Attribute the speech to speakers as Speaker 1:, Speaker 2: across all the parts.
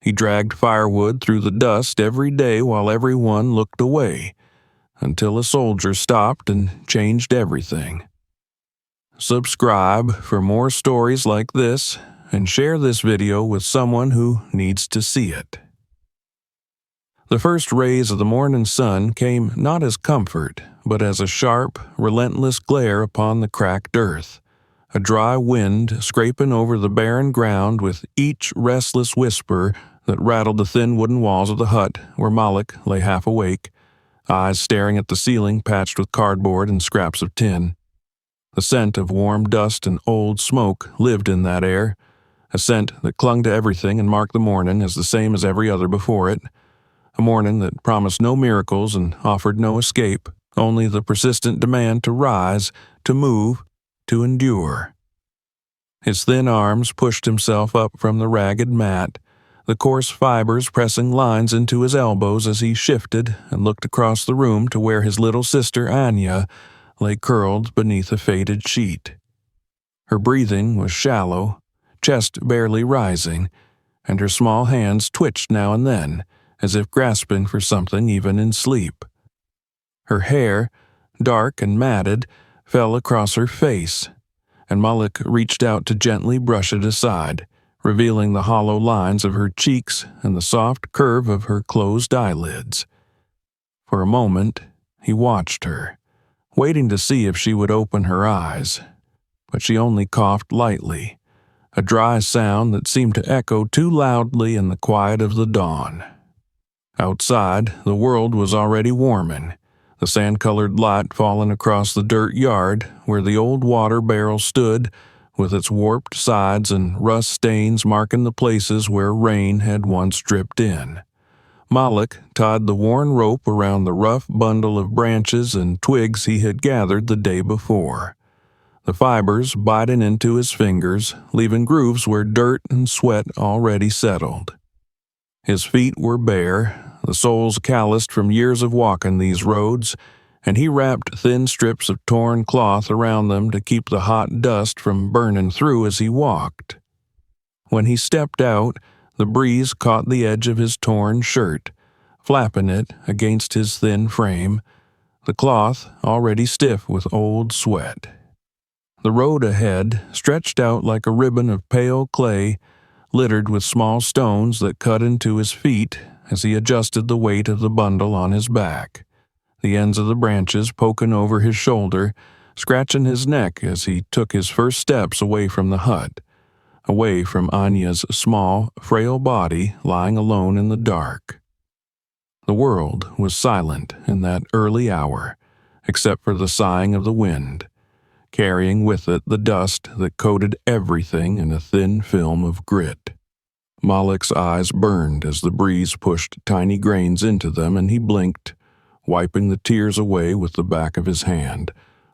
Speaker 1: He dragged firewood through the dust every day while everyone looked away, until a soldier stopped and changed everything. Subscribe for more stories like this, and share this video with someone who needs to see it. The first rays of the morning sun came not as comfort, but as a sharp, relentless glare upon the cracked earth, a dry wind scraping over the barren ground with each restless whisper that rattled the thin wooden walls of the hut where Mollik lay half awake, eyes staring at the ceiling patched with cardboard and scraps of tin. The scent of warm dust and old smoke lived in that air, a scent that clung to everything and marked the morning as the same as every other before it, a morning that promised no miracles and offered no escape, only the persistent demand to rise, to move, to endure. His thin arms pushed himself up from the ragged mat, the coarse fibers pressing lines into his elbows as he shifted and looked across the room to where his little sister Anya lay curled beneath a faded sheet. Her breathing was shallow, chest barely rising, and her small hands twitched now and then, as if grasping for something even in sleep. Her hair, dark and matted, fell across her face, and Mollik reached out to gently brush it aside, revealing the hollow lines of her cheeks and the soft curve of her closed eyelids. For a moment, he watched her, waiting to see if she would open her eyes, but she only coughed lightly, a dry sound that seemed to echo too loudly in the quiet of the dawn. Outside, the world was already warming, the sand-colored light falling across the dirt yard where the old water barrel stood, with its warped sides and rust stains marking the places where rain had once dripped in. Mollik tied the worn rope around the rough bundle of branches and twigs he had gathered the day before, the fibers biting into his fingers, leaving grooves where dirt and sweat already settled. His feet were bare, the soles calloused from years of walking these roads, and he wrapped thin strips of torn cloth around them to keep the hot dust from burning through as he walked. When he stepped out, the breeze caught the edge of his torn shirt, flapping it against his thin frame, the cloth already stiff with old sweat. The road ahead stretched out like a ribbon of pale clay, littered with small stones that cut into his feet as he adjusted the weight of the bundle on his back, the ends of the branches poking over his shoulder, scratching his neck as he took his first steps away from the hut, away from Anya's small, frail body lying alone in the dark. The world was silent in that early hour, except for the sighing of the wind, carrying with it the dust that coated everything in a thin film of grit. Mollik's eyes burned as the breeze pushed tiny grains into them, and he blinked, wiping the tears away with the back of his hand,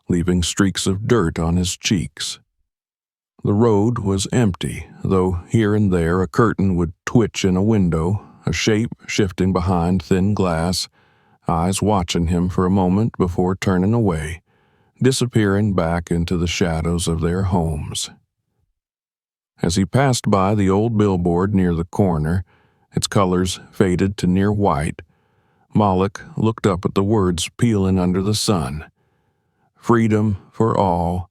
Speaker 1: leaving streaks of dirt on his cheeks. The road was empty, though here and there a curtain would twitch in a window, a shape shifting behind thin glass, eyes watching him for a moment before turning away, disappearing back into the shadows of their homes. As he passed by the old billboard near the corner, its colors faded to near white, Mollik looked up at the words peeling under the sun. Freedom for all,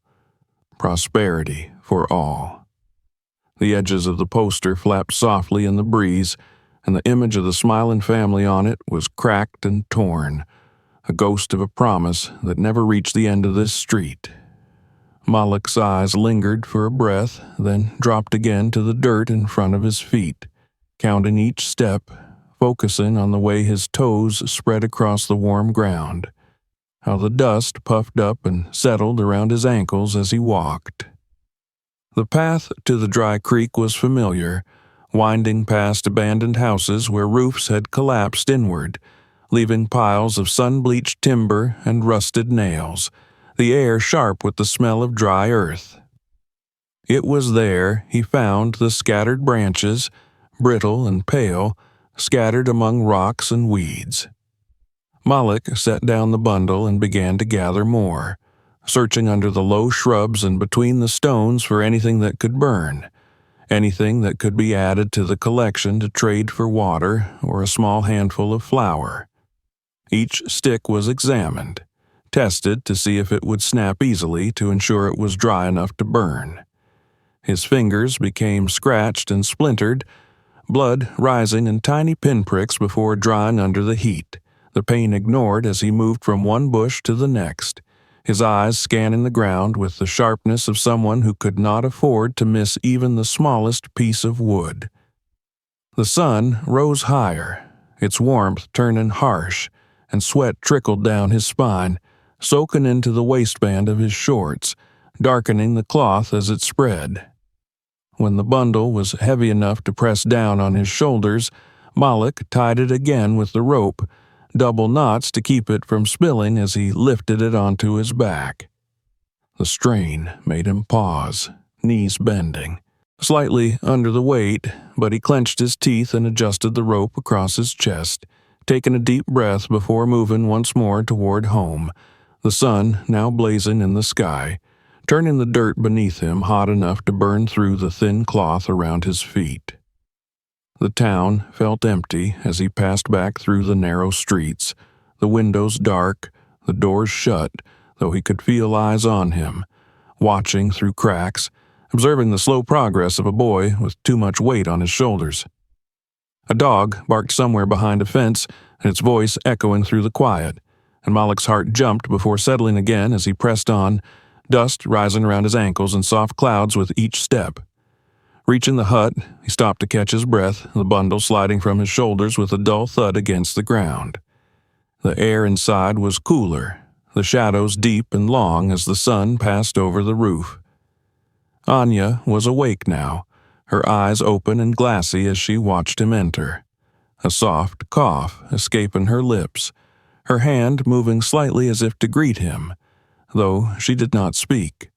Speaker 1: prosperity for all. The edges of the poster flapped softly in the breeze, and the image of the smiling family on it was cracked and torn, a ghost of a promise that never reached the end of this street. Mollik's eyes lingered for a breath, then dropped again to the dirt in front of his feet, counting each step, focusing on the way his toes spread across the warm ground, how the dust puffed up and settled around his ankles as he walked. The path to the dry creek was familiar, winding past abandoned houses where roofs had collapsed inward, leaving piles of sun-bleached timber and rusted nails, the air sharp with the smell of dry earth. It was there he found the scattered branches, brittle and pale, scattered among rocks and weeds. Mollik set down the bundle and began to gather more, searching under the low shrubs and between the stones for anything that could burn, anything that could be added to the collection to trade for water or a small handful of flour. Each stick was examined, tested to see if it would snap easily to ensure it was dry enough to burn. His fingers became scratched and splintered, blood rising in tiny pinpricks before drying under the heat, the pain ignored as he moved from one bush to the next, his eyes scanning the ground with the sharpness of someone who could not afford to miss even the smallest piece of wood. The sun rose higher, its warmth turning harsh, and sweat trickled down his spine, soaking into the waistband of his shorts, darkening the cloth as it spread. When the bundle was heavy enough to press down on his shoulders, Mollik tied it again with the rope, double knots to keep it from spilling as he lifted it onto his back. The strain made him pause, knees bending, slightly under the weight, but he clenched his teeth and adjusted the rope across his chest, taking a deep breath before moving once more toward home, the sun now blazing in the sky, turning the dirt beneath him hot enough to burn through the thin cloth around his feet. The town felt empty as he passed back through the narrow streets, the windows dark, the doors shut, though he could feel eyes on him, watching through cracks, observing the slow progress of a boy with too much weight on his shoulders. A dog barked somewhere behind a fence, and its voice echoing through the quiet, and Mollik's heart jumped before settling again as he pressed on, dust rising around his ankles in soft clouds with each step. Reaching the hut, he stopped to catch his breath, the bundle sliding from his shoulders with a dull thud against the ground. The air inside was cooler, the shadows deep and long as the sun passed over the roof. Anya was awake now, her eyes open and glassy as she watched him enter. A soft cough escaping her lips, her hand moving slightly as if to greet him, though she did not speak.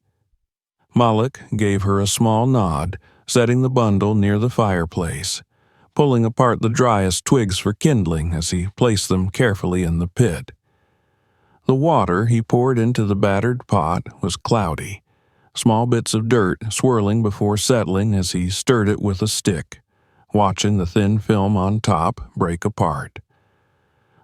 Speaker 1: Mollik gave her a small nod, setting the bundle near the fireplace, pulling apart the driest twigs for kindling as he placed them carefully in the pit. The water he poured into the battered pot was cloudy, small bits of dirt swirling before settling as he stirred it with a stick, watching the thin film on top break apart.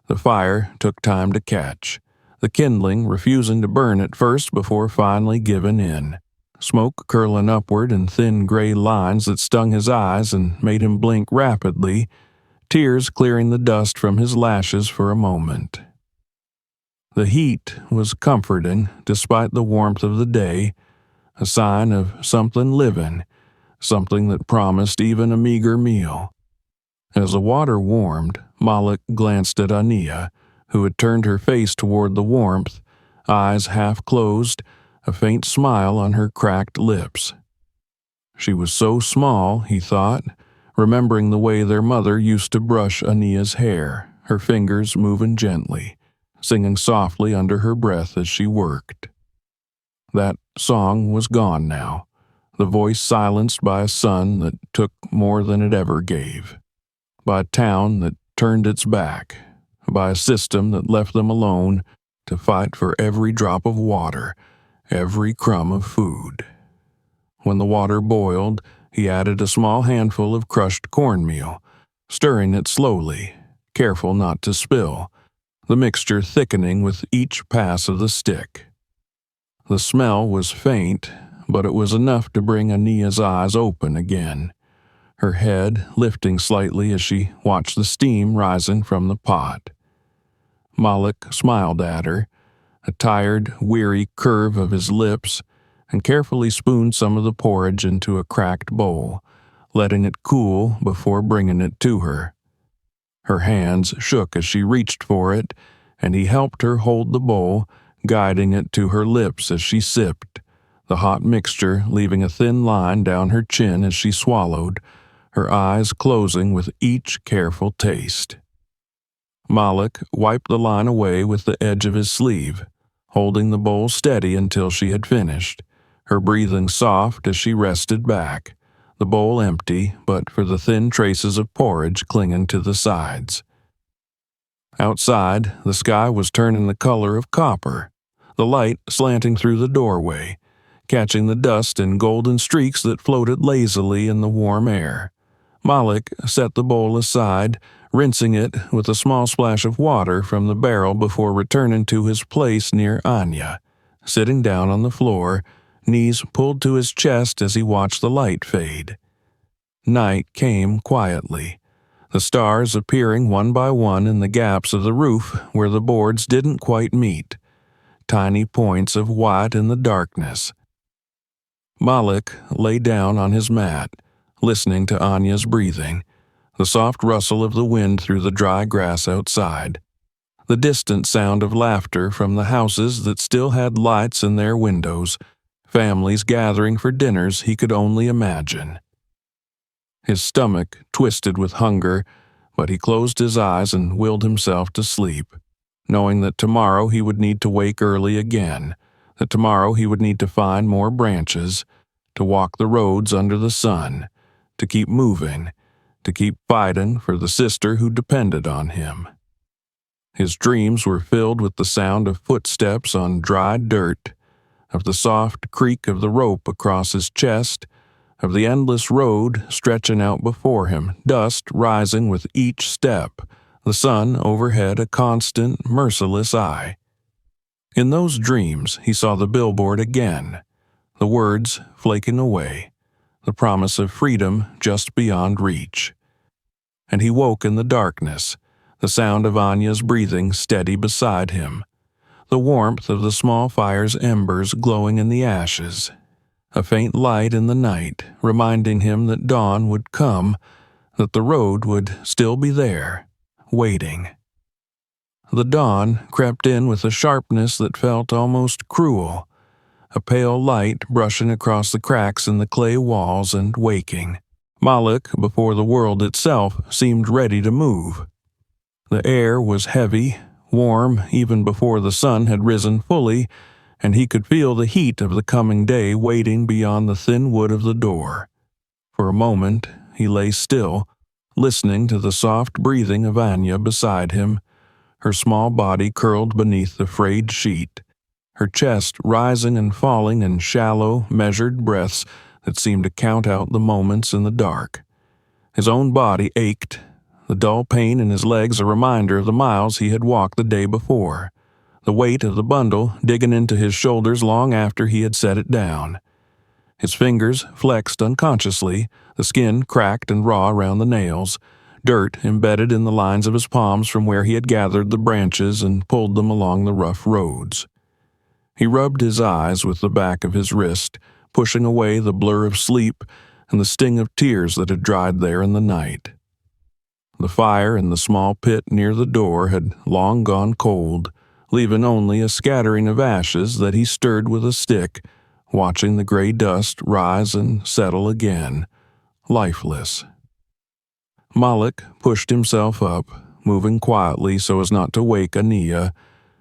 Speaker 1: The fire took time to catch, the kindling refusing to burn at first before finally giving in, smoke curling upward in thin gray lines that stung his eyes and made him blink rapidly, tears clearing the dust from his lashes for a moment. The heat was comforting despite the warmth of the day, a sign of something living, something that promised even a meager meal. As the water warmed, Mollik glanced at Ania, who had turned her face toward the warmth, eyes half closed, a faint smile on her cracked lips. She was so small, he thought, remembering the way their mother used to brush Ania's hair, her fingers moving gently, singing softly under her breath as she worked. That song was gone now, the voice silenced by a sun that took more than it ever gave, by a town that turned its back, by a system that left them alone to fight for every drop of water, every crumb of food. When the water boiled, he added a small handful of crushed cornmeal, stirring it slowly, careful not to spill, the mixture thickening with each pass of the stick. The smell was faint, but it was enough to bring Ania's eyes open again, her head lifting slightly as she watched the steam rising from the pot. Mollik smiled at her, a tired, weary curve of his lips, and carefully spooned some of the porridge into a cracked bowl, letting it cool before bringing it to her. Her hands shook as she reached for it, and he helped her hold the bowl, guiding it to her lips as she sipped, the hot mixture leaving a thin line down her chin as she swallowed, her eyes closing with each careful taste. Mollik wiped the line away with the edge of his sleeve, holding the bowl steady until she had finished, her breathing soft as she rested back, the bowl empty but for the thin traces of porridge clinging to the sides. Outside, the sky was turning the color of copper, the light slanting through the doorway, catching the dust in golden streaks that floated lazily in the warm air. Mollik set the bowl aside, rinsing it with a small splash of water from the barrel before returning to his place near Anya, sitting down on the floor, knees pulled to his chest as he watched the light fade. Night came quietly, the stars appearing one by one in the gaps of the roof where the boards didn't quite meet, tiny points of white in the darkness. Mollik lay down on his mat, listening to Anya's breathing, the soft rustle of the wind through the dry grass outside, the distant sound of laughter from the houses that still had lights in their windows, families gathering for dinners he could only imagine. His stomach twisted with hunger, but he closed his eyes and willed himself to sleep, knowing that tomorrow he would need to wake early again, that tomorrow he would need to find more branches, to walk the roads under the sun, to keep moving, to keep fighting for the sister who depended on him. His dreams were filled with the sound of footsteps on dry dirt, of the soft creak of the rope across his chest, of the endless road stretching out before him, dust rising with each step, the sun overhead a constant, merciless eye. In those dreams he saw the billboard again, the words flaking away, the promise of freedom just beyond reach. And he woke in the darkness, the sound of Anya's breathing steady beside him, the warmth of the small fire's embers glowing in the ashes, a faint light in the night reminding him that dawn would come, that the road would still be there, waiting. The dawn crept in with a sharpness that felt almost cruel, a pale light brushing across the cracks in the clay walls and waking. Mollik, before the world itself seemed ready to move. The air was heavy, warm even before the sun had risen fully, and he could feel the heat of the coming day waiting beyond the thin wood of the door. For a moment he lay still, listening to the soft breathing of Anya beside him, her small body curled beneath the frayed sheet, her chest rising and falling in shallow, measured breaths that seemed to count out the moments in the dark. His own body ached, the dull pain in his legs a reminder of the miles he had walked the day before, the weight of the bundle digging into his shoulders long after he had set it down. His fingers flexed unconsciously, the skin cracked and raw around the nails, dirt embedded in the lines of his palms from where he had gathered the branches and pulled them along the rough roads. He rubbed his eyes with the back of his wrist, pushing away the blur of sleep and the sting of tears that had dried there in the night. The fire in the small pit near the door had long gone cold, leaving only a scattering of ashes that he stirred with a stick, watching the gray dust rise and settle again, lifeless. Mollik pushed himself up, moving quietly so as not to wake Anya,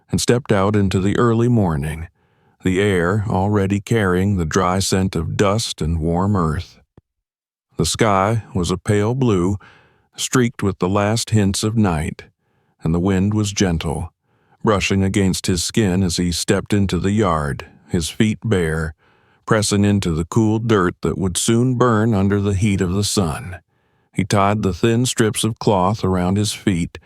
Speaker 1: and stepped out into the early morning, the air already carrying the dry scent of dust and warm earth. The sky was a pale blue, streaked with the last hints of night, and the wind was gentle, brushing against his skin as he stepped into the yard, his feet bare, pressing into the cool dirt that would soon burn under the heat of the sun. He tied the thin strips of cloth around his feet,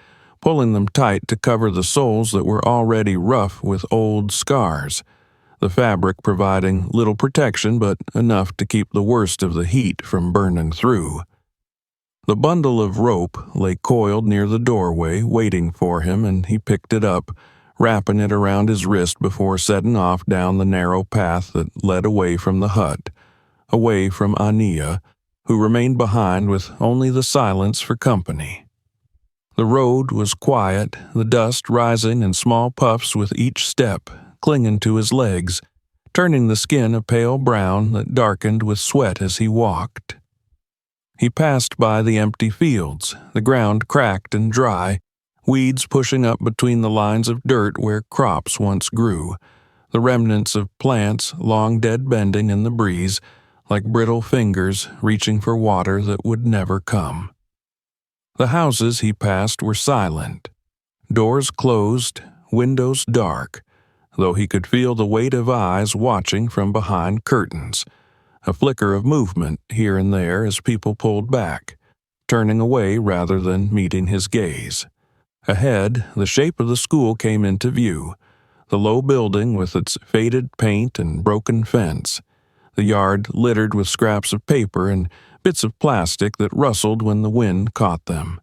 Speaker 1: pulling them tight to cover the soles that were already rough with old scars, the fabric providing little protection but enough to keep the worst of the heat from burning through. The bundle of rope lay coiled near the doorway, waiting for him, and he picked it up, wrapping it around his wrist before setting off down the narrow path that led away from the hut, away from Anya, who remained behind with only the silence for company. The road was quiet, the dust rising in small puffs with each step, clinging to his legs, turning the skin a pale brown that darkened with sweat as he walked. He passed by the empty fields, the ground cracked and dry, weeds pushing up between the lines of dirt where crops once grew, the remnants of plants long dead bending in the breeze, like brittle fingers reaching for water that would never come. The houses he passed were silent, doors closed, windows dark, though he could feel the weight of eyes watching from behind curtains, a flicker of movement here and there as people pulled back, turning away rather than meeting his gaze. Ahead, the shape of the school came into view, the low building with its faded paint and broken fence, the yard littered with scraps of paper and bits of plastic that rustled when the wind caught them.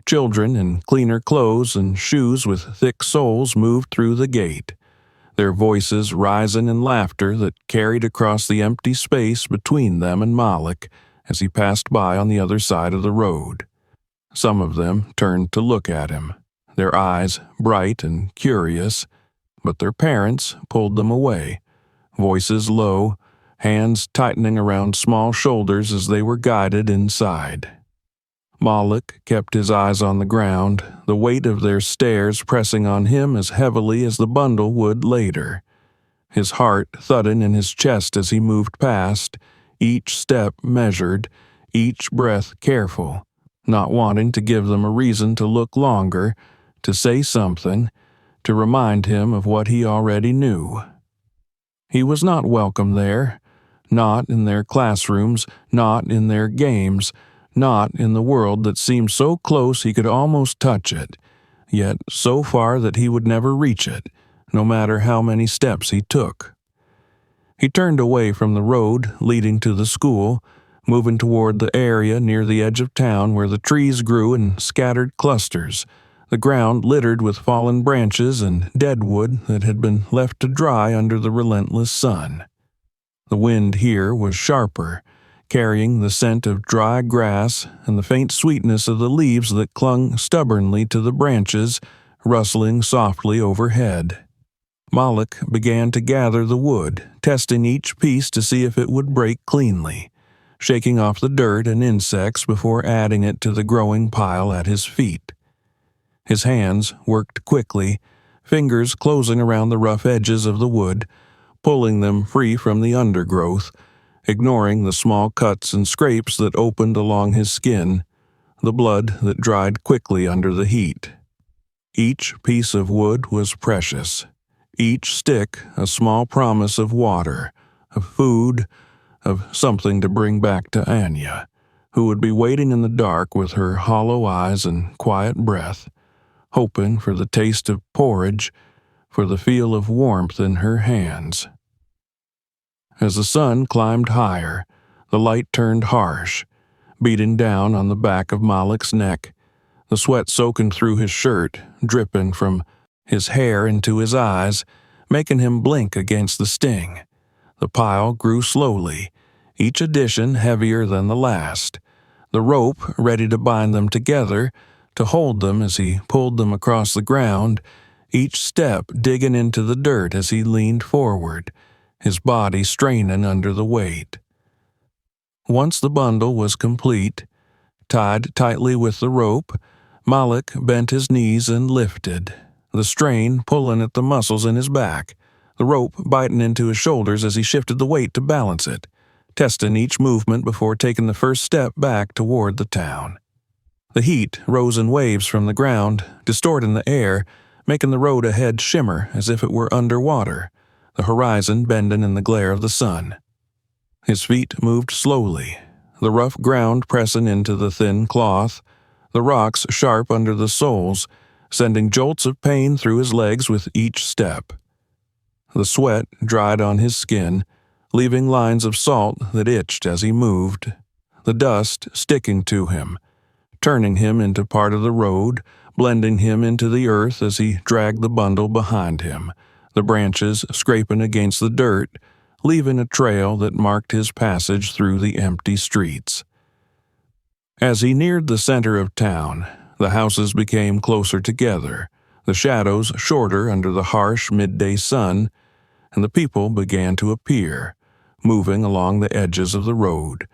Speaker 1: Children in cleaner clothes and shoes with thick soles moved through the gate, their voices rising in laughter that carried across the empty space between them and Mollik as he passed by on the other side of the road. Some of them turned to look at him, their eyes bright and curious, but their parents pulled them away, voices low, hands tightening around small shoulders as they were guided inside. Mollik kept his eyes on the ground, the weight of their stares pressing on him as heavily as the bundle would later. His heart thudding in his chest as he moved past, each step measured, each breath careful, not wanting to give them a reason to look longer, to say something, to remind him of what he already knew. He was not welcome there, not in their classrooms, not in their games, not in the world that seemed so close he could almost touch it, yet so far that he would never reach it, no matter how many steps he took. He turned away from the road leading to the school, moving toward the area near the edge of town where the trees grew in scattered clusters, the ground littered with fallen branches and dead wood that had been left to dry under the relentless sun. The wind here was sharper, carrying the scent of dry grass and the faint sweetness of the leaves that clung stubbornly to the branches, rustling softly overhead. Mollik began to gather the wood, testing each piece to see if it would break cleanly, shaking off the dirt and insects before adding it to the growing pile at his feet. His hands worked quickly, fingers closing around the rough edges of the wood, pulling them free from the undergrowth, ignoring the small cuts and scrapes that opened along his skin, the blood that dried quickly under the heat. Each piece of wood was precious, each stick a small promise of water, of food, of something to bring back to Anya, who would be waiting in the dark with her hollow eyes and quiet breath, hoping for the taste of porridge, for the feel of warmth in her hands. As the sun climbed higher, the light turned harsh, beating down on the back of Mollik's neck, the sweat soaking through his shirt, dripping from his hair into his eyes, making him blink against the sting. The pile grew slowly, each addition heavier than the last, the rope ready to bind them together, to hold them as he pulled them across the ground, each step digging into the dirt as he leaned forward, his body straining under the weight. Once the bundle was complete, tied tightly with the rope, Mollik bent his knees and lifted, the strain pulling at the muscles in his back, the rope biting into his shoulders as he shifted the weight to balance it, testing each movement before taking the first step back toward the town. The heat rose in waves from the ground, distorting the air, making the road ahead shimmer as if it were underwater, the horizon bending in the glare of the sun. His feet moved slowly, the rough ground pressing into the thin cloth, the rocks sharp under the soles, sending jolts of pain through his legs with each step. The sweat dried on his skin, leaving lines of salt that itched as he moved, the dust sticking to him, turning him into part of the road, blending him into the earth as he dragged the bundle behind him, the branches scraping against the dirt, leaving a trail that marked his passage through the empty streets. As he neared the center of town, the houses became closer together, the shadows shorter under the harsh midday sun, and the people began to appear, moving along the edges of the road,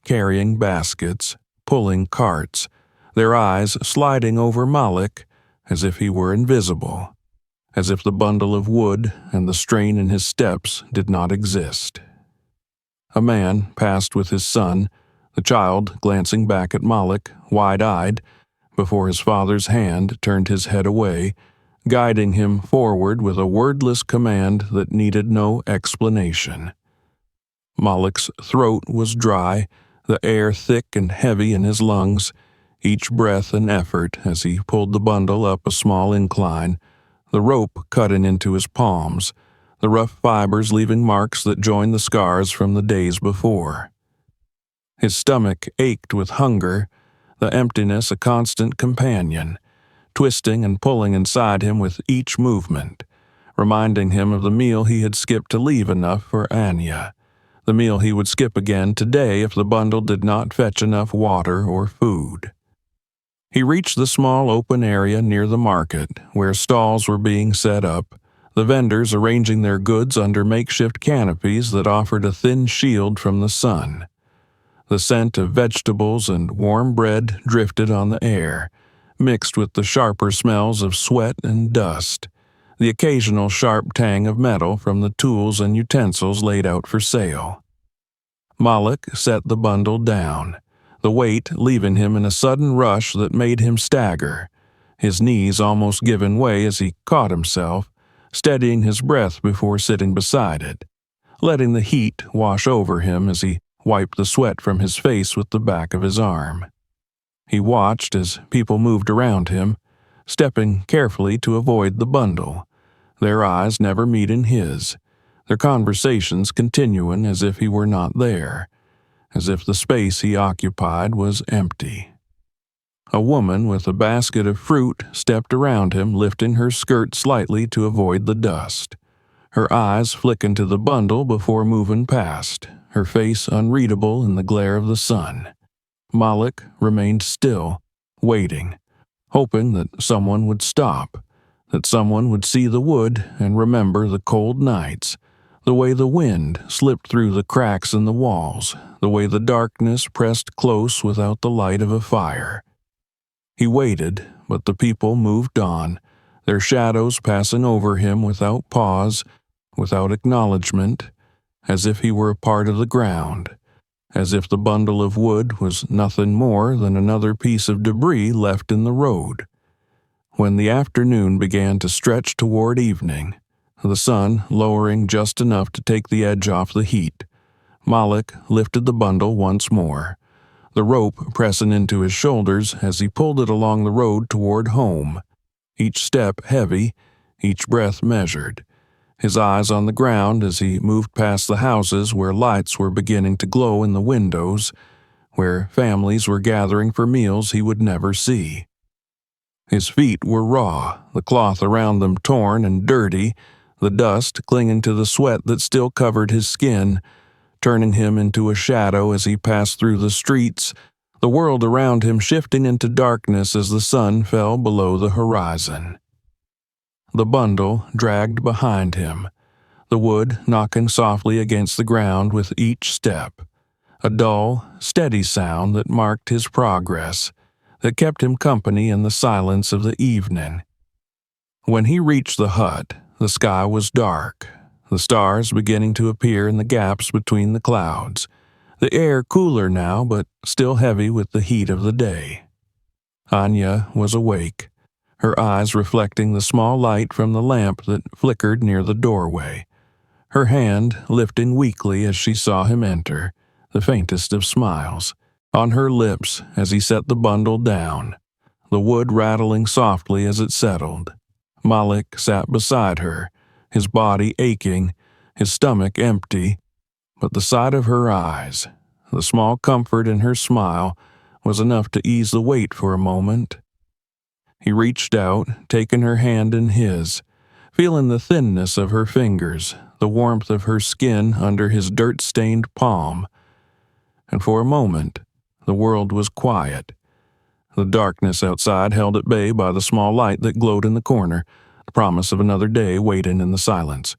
Speaker 1: carrying baskets, pulling carts, their eyes sliding over Mollik as if he were invisible, as if the bundle of wood and the strain in his steps did not exist. A man passed with his son, the child glancing back at Mollik, wide-eyed, before his father's hand turned his head away, guiding him forward with a wordless command that needed no explanation. Mollik's throat was dry, the air thick and heavy in his lungs, each breath an effort as he pulled the bundle up a small incline, the rope cutting into his palms, the rough fibers leaving marks that joined the scars from the days before. His stomach ached with hunger, the emptiness a constant companion, twisting and pulling inside him with each movement, reminding him of the meal he had skipped to leave enough for Anya, the meal he would skip again today if the bundle did not fetch enough water or food. He reached the small open area near the market, where stalls were being set up, the vendors arranging their goods under makeshift canopies that offered a thin shield from the sun. The scent of vegetables and warm bread drifted on the air, mixed with the sharper smells of sweat and dust, the occasional sharp tang of metal from the tools and utensils laid out for sale. Mollik set the bundle down, the weight leaving him in a sudden rush that made him stagger, his knees almost giving way as he caught himself, steadying his breath before sitting beside it, letting the heat wash over him as he wiped the sweat from his face with the back of his arm. He watched as people moved around him, stepping carefully to avoid the bundle, their eyes never meeting his, their conversations continuing as if he were not there, as if the space he occupied was empty. A woman with a basket of fruit stepped around him, lifting her skirt slightly to avoid the dust, her eyes flicking to the bundle before moving past, her face unreadable in the glare of the sun. Mollik remained still, waiting, hoping that someone would stop, that someone would see the wood and remember the cold nights, the way the wind slipped through the cracks in the walls, the way the darkness pressed close without the light of a fire. He waited, but the people moved on, their shadows passing over him without pause, without acknowledgement, as if he were a part of the ground, as if the bundle of wood was nothing more than another piece of debris left in the road. When the afternoon began to stretch toward evening, the sun lowering just enough to take the edge off the heat, Mollik lifted the bundle once more, the rope pressing into his shoulders as he pulled it along the road toward home, each step heavy, each breath measured, his eyes on the ground as he moved past the houses where lights were beginning to glow in the windows, where families were gathering for meals he would never see. His feet were raw, the cloth around them torn and dirty, the dust clinging to the sweat that still covered his skin, turning him into a shadow as he passed through the streets, the world around him shifting into darkness as the sun fell below the horizon. The bundle dragged behind him, the wood knocking softly against the ground with each step, a dull, steady sound that marked his progress, that kept him company in the silence of the evening. When he reached the hut, the sky was dark, the stars beginning to appear in the gaps between the clouds, the air cooler now but still heavy with the heat of the day. Anya was awake, her eyes reflecting the small light from the lamp that flickered near the doorway, her hand lifting weakly as she saw him enter, the faintest of smiles, on her lips as he set the bundle down, the wood rattling softly as it settled. Mollik sat beside her, his body aching, his stomach empty, but the sight of her eyes, the small comfort in her smile, was enough to ease the weight for a moment. He reached out, taking her hand in his, feeling the thinness of her fingers, the warmth of her skin under his dirt-stained palm. And for a moment, the world was quiet. The darkness outside held at bay by the small light that glowed in the corner, the promise of another day waiting in the silence.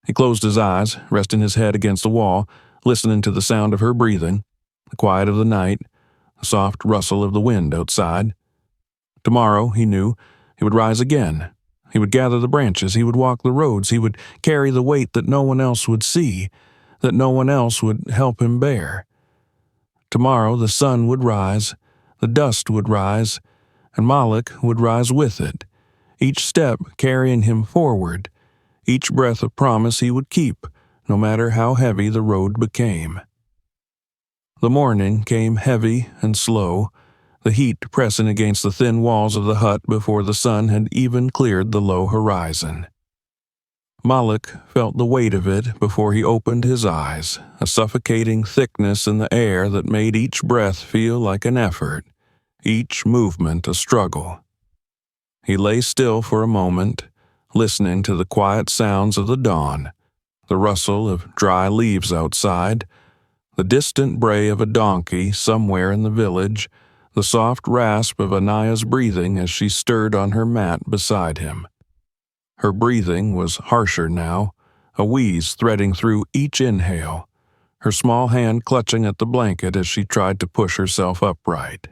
Speaker 1: He closed his eyes, resting his head against the wall, listening to the sound of her breathing, the quiet of the night, the soft rustle of the wind outside. Tomorrow, he knew, he would rise again. He would gather the branches, he would walk the roads, he would carry the weight that no one else would see, that no one else would help him bear. Tomorrow the sun would rise, the dust would rise, and Mollik would rise with it, each step carrying him forward, each breath a promise he would keep, no matter how heavy the road became. The morning came heavy and slow, the heat pressing against the thin walls of the hut before the sun had even cleared the low horizon. Mollik felt the weight of it before he opened his eyes, a suffocating thickness in the air that made each breath feel like an effort, each movement a struggle. He lay still for a moment, listening to the quiet sounds of the dawn, the rustle of dry leaves outside, the distant bray of a donkey somewhere in the village, the soft rasp of Anaya's breathing as she stirred on her mat beside him. Her breathing was harsher now, a wheeze threading through each inhale, her small hand clutching at the blanket as she tried to push herself upright.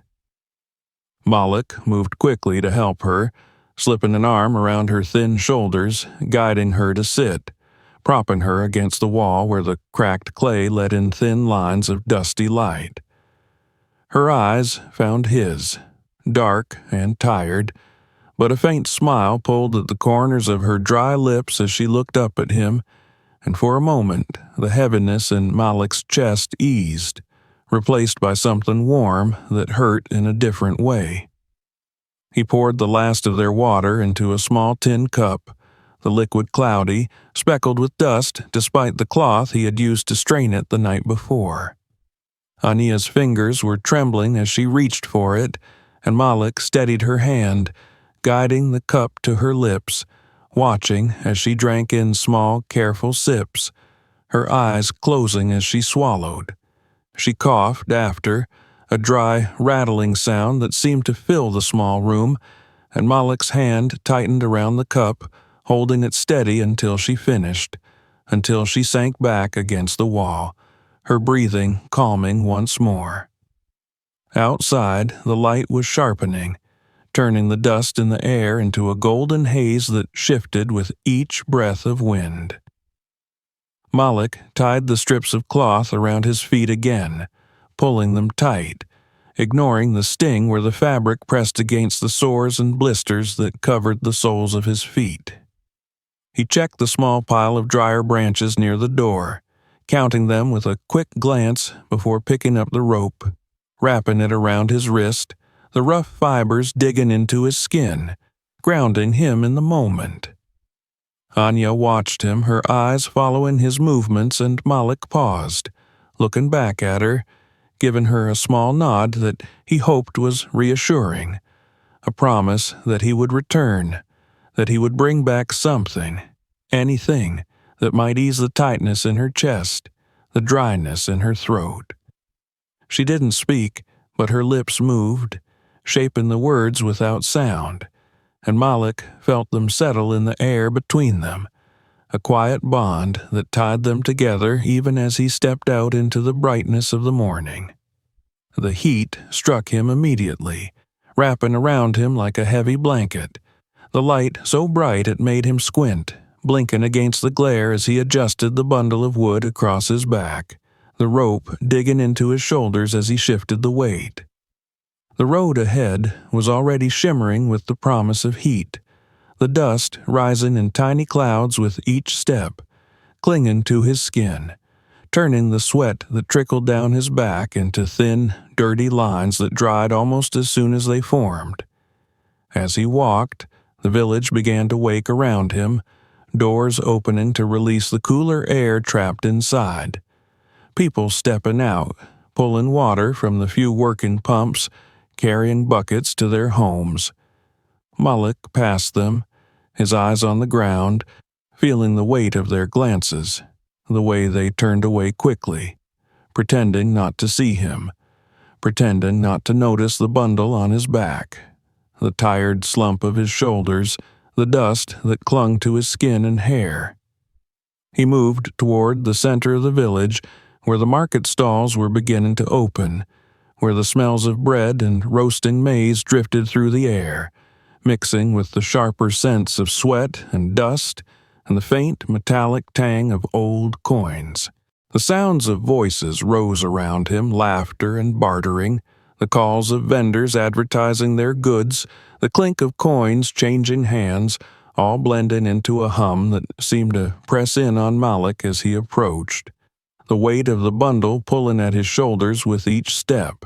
Speaker 1: Mollik moved quickly to help her, slipping an arm around her thin shoulders, guiding her to sit, propping her against the wall where the cracked clay let in thin lines of dusty light. Her eyes found his, dark and tired, but a faint smile pulled at the corners of her dry lips as she looked up at him, and for a moment the heaviness in Mollik's chest eased, replaced by something warm that hurt in a different way. He poured the last of their water into a small tin cup, the liquid cloudy, speckled with dust despite the cloth he had used to strain it the night before. Ania's fingers were trembling as she reached for it, and Mollik steadied her hand, guiding the cup to her lips, watching as she drank in small, careful sips, her eyes closing as she swallowed. She coughed after, a dry, rattling sound that seemed to fill the small room, and Mollik's hand tightened around the cup, holding it steady until she finished, until she sank back against the wall, her breathing calming once more. Outside, the light was sharpening, turning the dust in the air into a golden haze that shifted with each breath of wind. Mollik tied the strips of cloth around his feet again, pulling them tight, ignoring the sting where the fabric pressed against the sores and blisters that covered the soles of his feet. He checked the small pile of drier branches near the door, counting them with a quick glance before picking up the rope, wrapping it around his wrist, the rough fibers digging into his skin, grounding him in the moment. Anya watched him, her eyes following his movements, and Mollik paused, looking back at her, giving her a small nod that he hoped was reassuring, a promise that he would return, that he would bring back something, anything, that might ease the tightness in her chest, the dryness in her throat. She didn't speak, but her lips moved, shaping the words without sound, and Mollik felt them settle in the air between them, a quiet bond that tied them together even as he stepped out into the brightness of the morning. The heat struck him immediately, wrapping around him like a heavy blanket, the light so bright it made him squint, blinking against the glare as he adjusted the bundle of wood across his back, the rope digging into his shoulders as he shifted the weight. The road ahead was already shimmering with the promise of heat, the dust rising in tiny clouds with each step, clinging to his skin, turning the sweat that trickled down his back into thin, dirty lines that dried almost as soon as they formed. As he walked, the village began to wake around him, doors opening to release the cooler air trapped inside. People stepping out, pulling water from the few working pumps, carrying buckets to their homes. Mollik passed them, his eyes on the ground, feeling the weight of their glances, the way they turned away quickly, pretending not to see him, pretending not to notice the bundle on his back, the tired slump of his shoulders, the dust that clung to his skin and hair. He moved toward the center of the village, where the market stalls were beginning to open, where the smells of bread and roasting maize drifted through the air, mixing with the sharper scents of sweat and dust and the faint metallic tang of old coins. The sounds of voices rose around him, laughter and bartering, The calls of vendors advertising their goods, the clink of coins changing hands, all blended into a hum that seemed to press in on Mollik as he approached, the weight of the bundle pulling at his shoulders with each step.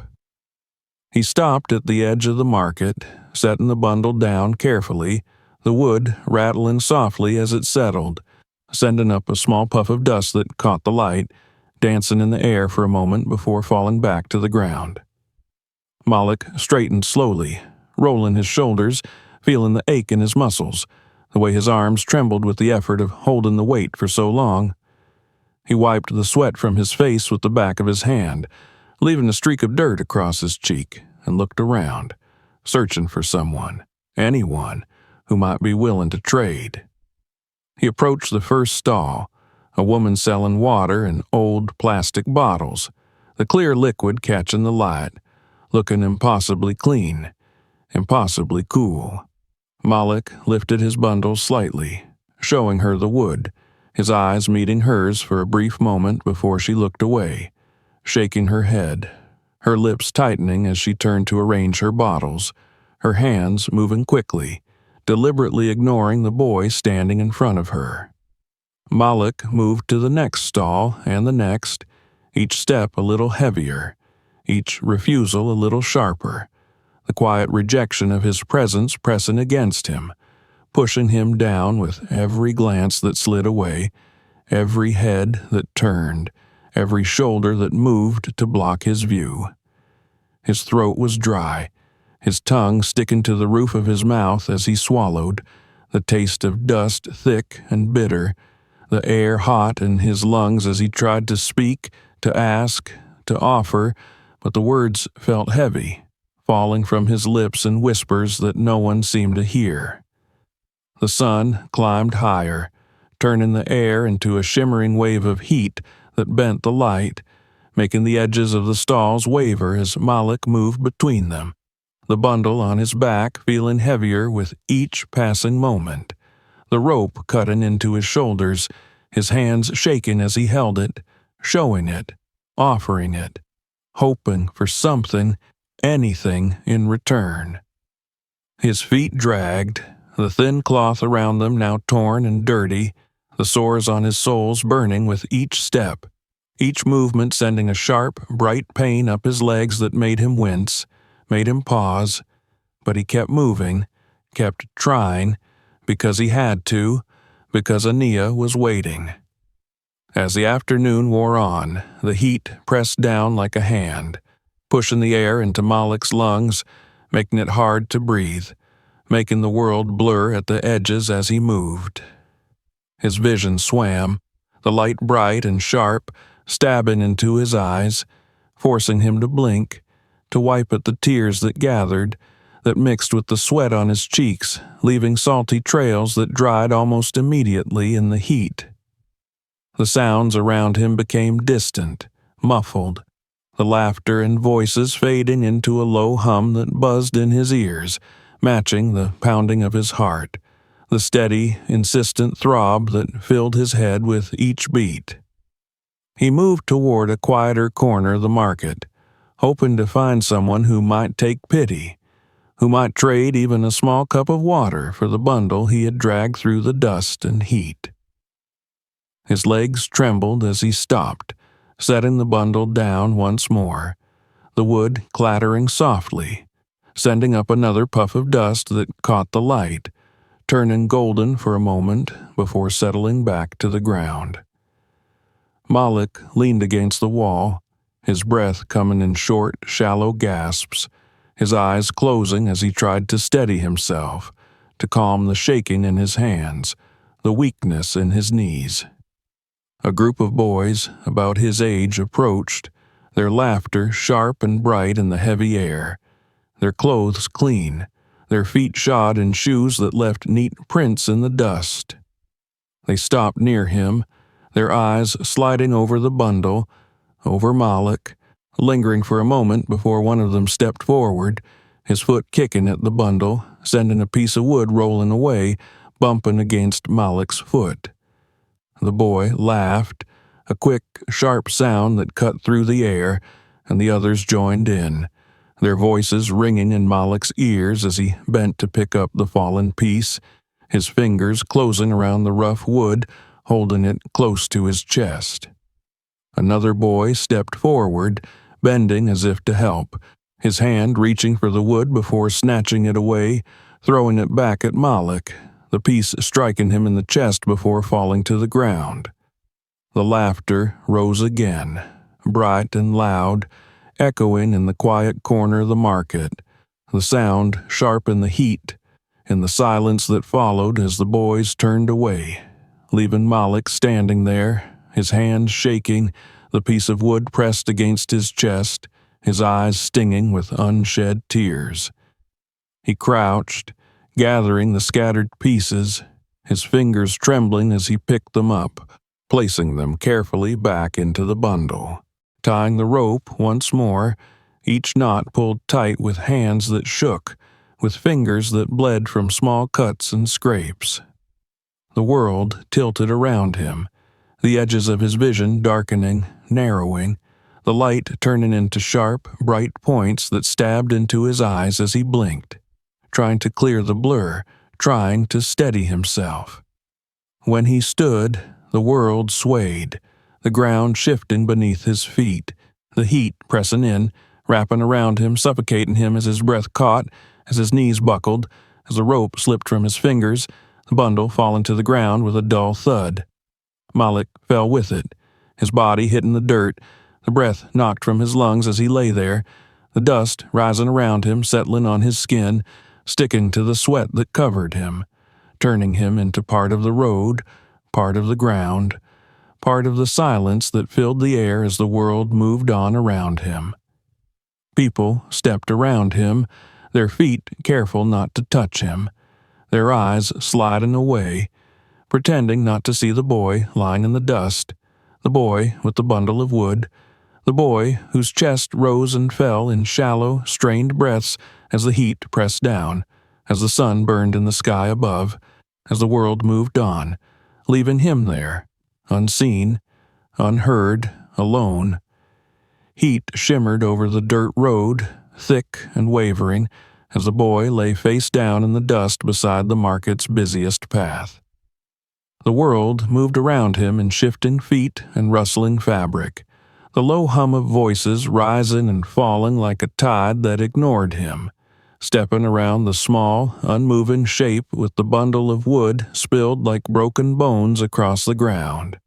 Speaker 1: He stopped at the edge of the market, setting the bundle down carefully, the wood rattling softly as it settled, sending up a small puff of dust that caught the light, dancing in the air for a moment before falling back to the ground. Mollik straightened slowly, rolling his shoulders, feeling the ache in his muscles, the way his arms trembled with the effort of holding the weight for so long. He wiped the sweat from his face with the back of his hand, leaving a streak of dirt across his cheek, and looked around, searching for someone, anyone, who might be willing to trade. He approached the first stall, a woman selling water in old plastic bottles, the clear liquid catching the light, looking impossibly clean, impossibly cool. Mollik lifted his bundle slightly, showing her the wood, his eyes meeting hers for a brief moment before she looked away, shaking her head, her lips tightening as she turned to arrange her bottles, her hands moving quickly, deliberately ignoring the boy standing in front of her. Mollik moved to the next stall and the next, each step a little heavier, each refusal a little sharper, the quiet rejection of his presence pressing against him, pushing him down with every glance that slid away, every head that turned, every shoulder that moved to block his view. His throat was dry, his tongue sticking to the roof of his mouth as he swallowed, the taste of dust thick and bitter, the air hot in his lungs as he tried to speak, to ask, to offer, but the words felt heavy, falling from his lips in whispers that no one seemed to hear. The sun climbed higher, turning the air into a shimmering wave of heat that bent the light, making the edges of the stalls waver as Mollik moved between them, the bundle on his back feeling heavier with each passing moment, the rope cutting into his shoulders, his hands shaking as he held it, showing it, offering it, hoping for something, anything in return. His feet dragged, the thin cloth around them now torn and dirty, the sores on his soles burning with each step, each movement sending a sharp, bright pain up his legs that made him wince, made him pause, but he kept moving, kept trying, because he had to, because Ania was waiting. As the afternoon wore on, the heat pressed down like a hand, pushing the air into Mollik's lungs, making it hard to breathe, making the world blur at the edges as he moved. His vision swam, the light bright and sharp, stabbing into his eyes, forcing him to blink, to wipe at the tears that gathered, that mixed with the sweat on his cheeks, leaving salty trails that dried almost immediately in the heat. The sounds around him became distant, muffled, the laughter and voices fading into a low hum that buzzed in his ears, matching the pounding of his heart, the steady, insistent throb that filled his head with each beat. He moved toward a quieter corner of the market, hoping to find someone who might take pity, who might trade even a small cup of water for the bundle he had dragged through the dust and heat. His legs trembled as he stopped, setting the bundle down once more, the wood clattering softly, sending up another puff of dust that caught the light, turning golden for a moment before settling back to the ground. Mollik leaned against the wall, his breath coming in short, shallow gasps, his eyes closing as he tried to steady himself, to calm the shaking in his hands, the weakness in his knees. A group of boys about his age approached, their laughter sharp and bright in the heavy air, their clothes clean, their feet shod in shoes that left neat prints in the dust. They stopped near him, their eyes sliding over the bundle, over Mollik, lingering for a moment before one of them stepped forward, his foot kicking at the bundle, sending a piece of wood rolling away, bumping against Mollik's foot. The boy laughed, a quick, sharp sound that cut through the air, and the others joined in, their voices ringing in Mollik's ears as he bent to pick up the fallen piece, his fingers closing around the rough wood, holding it close to his chest. Another boy stepped forward, bending as if to help, his hand reaching for the wood before snatching it away, throwing it back at Mollik, the piece striking him in the chest before falling to the ground. The laughter rose again, bright and loud, echoing in the quiet corner of the market, the sound sharp in the heat, in the silence that followed as the boys turned away, leaving Mollik standing there, his hands shaking, the piece of wood pressed against his chest, his eyes stinging with unshed tears. He crouched, gathering the scattered pieces, his fingers trembling as he picked them up, placing them carefully back into the bundle, tying the rope once more, each knot pulled tight with hands that shook, with fingers that bled from small cuts and scrapes. The world tilted around him, the edges of his vision darkening, narrowing, the light turning into sharp, bright points that stabbed into his eyes as he blinked, trying to clear the blur, trying to steady himself. When he stood, the world swayed, the ground shifting beneath his feet, the heat pressing in, wrapping around him, suffocating him as his breath caught, as his knees buckled, as the rope slipped from his fingers, the bundle falling to the ground with a dull thud. Mollik fell with it, his body hitting the dirt, the breath knocked from his lungs as he lay there, the dust rising around him, settling on his skin, sticking to the sweat that covered him, turning him into part of the road, part of the ground, part of the silence that filled the air as the world moved on around him. People stepped around him, their feet careful not to touch him, their eyes sliding away, pretending not to see the boy lying in the dust, the boy with the bundle of wood, the boy whose chest rose and fell in shallow, strained breaths as the heat pressed down, as the sun burned in the sky above, as the world moved on, leaving him there, unseen, unheard, alone. Heat shimmered over the dirt road, thick and wavering, as the boy lay face down in the dust beside the market's busiest path. The world moved around him in shifting feet and rustling fabric, the low hum of voices rising and falling like a tide that ignored him, stepping around the small, unmoving shape with the bundle of wood spilled like broken bones across the ground.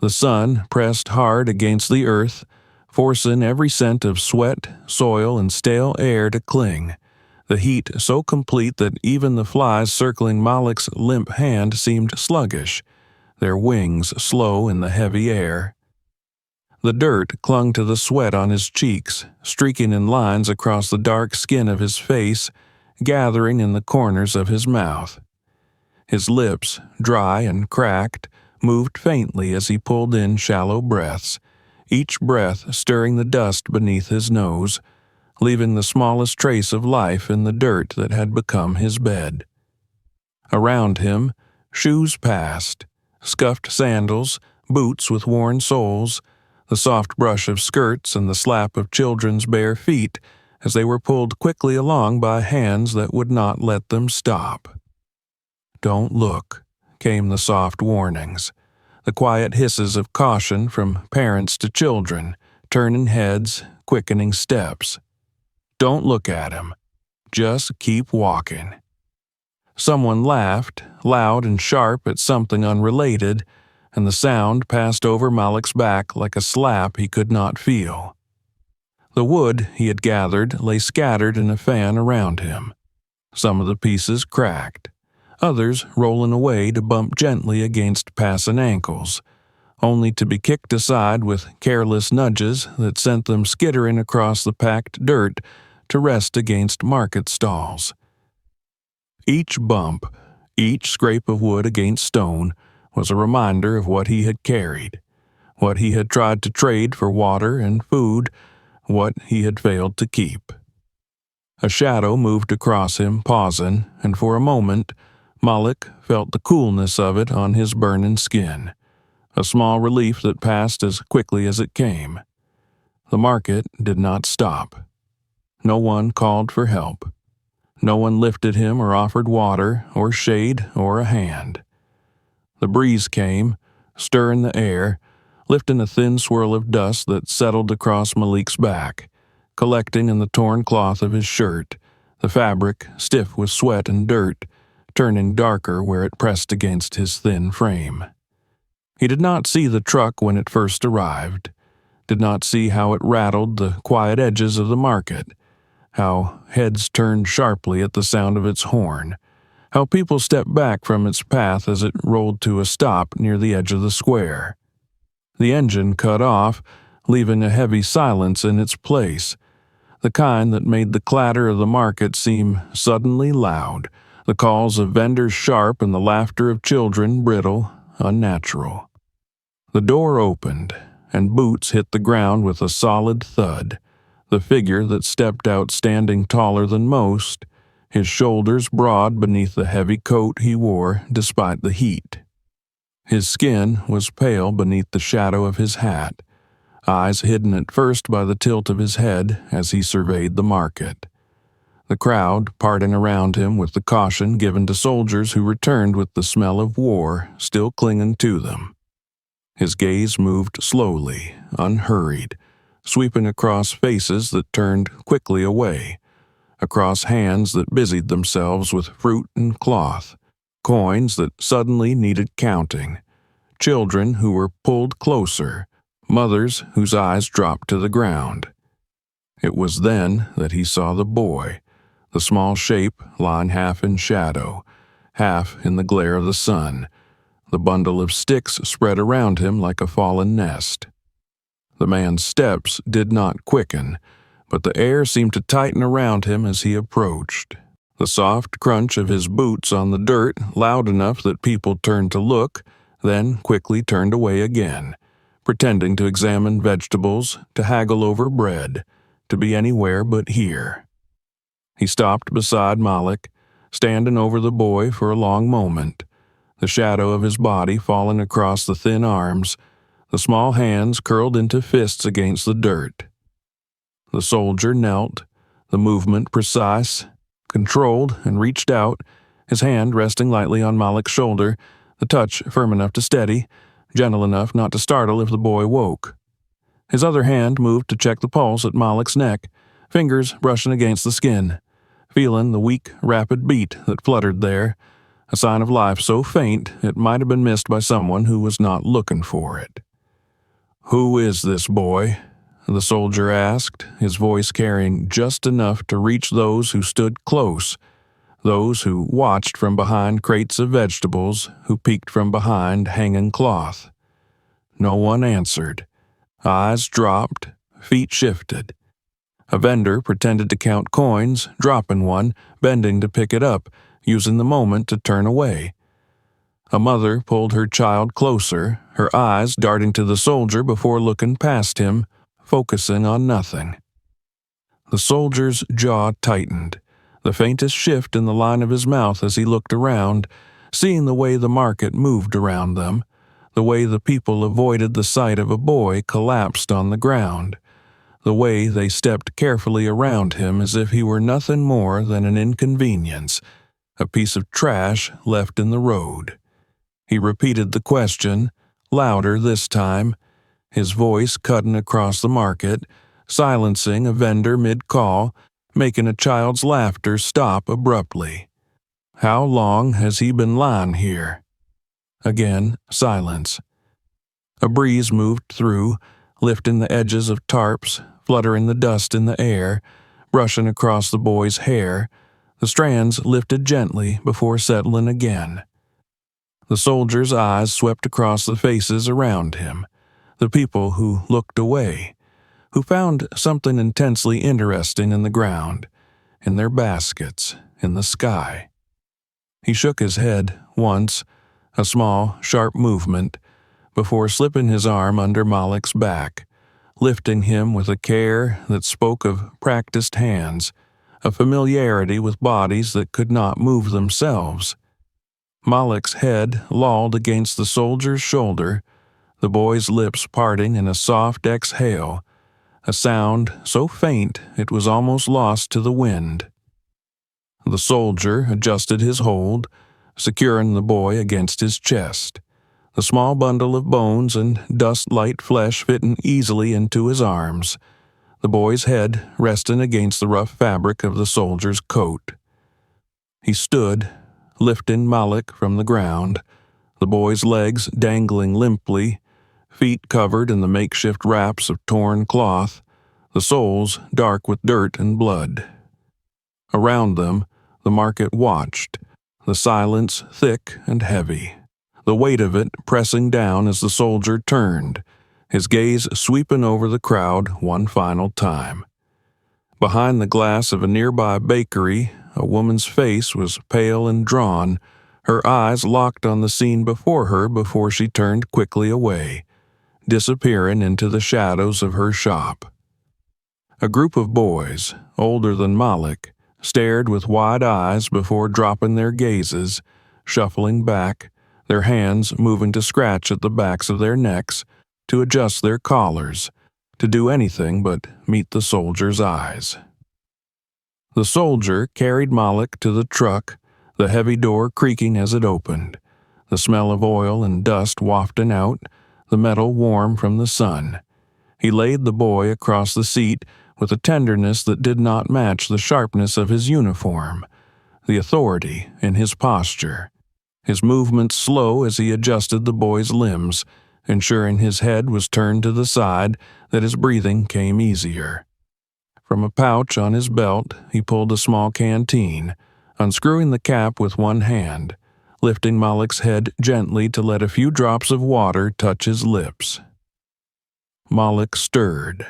Speaker 1: The sun pressed hard against the earth, forcing every scent of sweat, soil, and stale air to cling, the heat so complete that even the flies circling Mollik's limp hand seemed sluggish, their wings slow in the heavy air. The dirt clung to the sweat on his cheeks, streaking in lines across the dark skin of his face, gathering in the corners of his mouth. His lips, dry and cracked, moved faintly as he pulled in shallow breaths, each breath stirring the dust beneath his nose, leaving the smallest trace of life in the dirt that had become his bed. Around him, shoes passed, scuffed sandals, boots with worn soles, the soft brush of skirts and the slap of children's bare feet as they were pulled quickly along by hands that would not let them stop. "Don't look," came the soft warnings, the quiet hisses of caution from parents to children, turning heads, quickening steps. "Don't look at him. Just keep walking." Someone laughed, loud and sharp at something unrelated, and the sound passed over Mollik's back like a slap he could not feel. The wood he had gathered lay scattered in a fan around him. Some of the pieces cracked, others rolling away to bump gently against passing ankles, only to be kicked aside with careless nudges that sent them skittering across the packed dirt to rest against market stalls. Each bump, each scrape of wood against stone, was a reminder of what he had carried, what he had tried to trade for water and food, what he had failed to keep. A shadow moved across him, pausing, and for a moment, Mollik felt the coolness of it on his burning skin, a small relief that passed as quickly as it came. The market did not stop. No one called for help. No one lifted him or offered water or shade or a hand. The breeze came, stirring the air, lifting a thin swirl of dust that settled across Mollik's back, collecting in the torn cloth of his shirt, the fabric, stiff with sweat and dirt, turning darker where it pressed against his thin frame. He did not see the truck when it first arrived, did not see how it rattled the quiet edges of the market, how heads turned sharply at the sound of its horn, how people stepped back from its path as it rolled to a stop near the edge of the square. The engine cut off, leaving a heavy silence in its place, the kind that made the clatter of the market seem suddenly loud, the calls of vendors sharp and the laughter of children brittle, unnatural. The door opened, and boots hit the ground with a solid thud, the figure that stepped out standing taller than most, his shoulders broad beneath the heavy coat he wore despite the heat. His skin was pale beneath the shadow of his hat, eyes hidden at first by the tilt of his head as he surveyed the market. The crowd parting around him with the caution given to soldiers who returned with the smell of war still clinging to them. His gaze moved slowly, unhurried, sweeping across faces that turned quickly away, across hands that busied themselves with fruit and cloth, coins that suddenly needed counting, children who were pulled closer, mothers whose eyes dropped to the ground. It was then that he saw the boy, the small shape lying half in shadow, half in the glare of the sun, the bundle of sticks spread around him like a fallen nest. The man's steps did not quicken, but the air seemed to tighten around him as he approached. The soft crunch of his boots on the dirt loud enough that people turned to look, then quickly turned away again, pretending to examine vegetables, to haggle over bread, to be anywhere but here. He stopped beside Mollik, standing over the boy for a long moment, the shadow of his body falling across the thin arms, the small hands curled into fists against the dirt. The soldier knelt, the movement precise, controlled, and reached out, his hand resting lightly on Mollik's shoulder, the touch firm enough to steady, gentle enough not to startle if the boy woke. His other hand moved to check the pulse at Mollik's neck, fingers brushing against the skin, feeling the weak, rapid beat that fluttered there, a sign of life so faint it might have been missed by someone who was not looking for it. "Who is this boy?" the soldier asked, his voice carrying just enough to reach those who stood close, those who watched from behind crates of vegetables, who peeked from behind hanging cloth. No one answered. Eyes dropped, feet shifted. A vendor pretended to count coins, dropping one, bending to pick it up, using the moment to turn away. A mother pulled her child closer, her eyes darting to the soldier before looking past him, focusing on nothing. The soldier's jaw tightened, the faintest shift in the line of his mouth as he looked around, seeing the way the market moved around them, the way the people avoided the sight of a boy collapsed on the ground, the way they stepped carefully around him as if he were nothing more than an inconvenience, a piece of trash left in the road. He repeated the question, louder this time, his voice cutting across the market, silencing a vendor mid-call, making a child's laughter stop abruptly. "How long has he been lying here?" Again, silence. A breeze moved through, lifting the edges of tarps, fluttering the dust in the air, brushing across the boy's hair. The strands lifted gently before settling again. The soldier's eyes swept across the faces around him, the people who looked away, who found something intensely interesting in the ground, in their baskets, in the sky. He shook his head once, a small, sharp movement, before slipping his arm under Mollik's back, lifting him with a care that spoke of practiced hands, a familiarity with bodies that could not move themselves. Mollik's head lolled against the soldier's shoulder, the boy's lips parting in a soft exhale, a sound so faint it was almost lost to the wind. The soldier adjusted his hold, securing the boy against his chest, the small bundle of bones and dust-light flesh fitting easily into his arms, the boy's head resting against the rough fabric of the soldier's coat. He stood, lifting Mollik from the ground, the boy's legs dangling limply, feet covered in the makeshift wraps of torn cloth, the soles dark with dirt and blood. Around them, the market watched, the silence thick and heavy, the weight of it pressing down as the soldier turned, his gaze sweeping over the crowd one final time. Behind the glass of a nearby bakery, a woman's face was pale and drawn, her eyes locked on the scene before her before she turned quickly away, disappearing into the shadows of her shop. A group of boys, older than Mollik, stared with wide eyes before dropping their gazes, shuffling back, their hands moving to scratch at the backs of their necks, to adjust their collars, to do anything but meet the soldier's eyes. The soldier carried Mollik to the truck, the heavy door creaking as it opened, the smell of oil and dust wafting out, the metal warm from the sun. He laid the boy across the seat with a tenderness that did not match the sharpness of his uniform, the authority in his posture, his movements slow as he adjusted the boy's limbs, ensuring his head was turned to the side that his breathing came easier. From a pouch on his belt, he pulled a small canteen, unscrewing the cap with one hand, lifting Mollik's head gently to let a few drops of water touch his lips. Mollik stirred,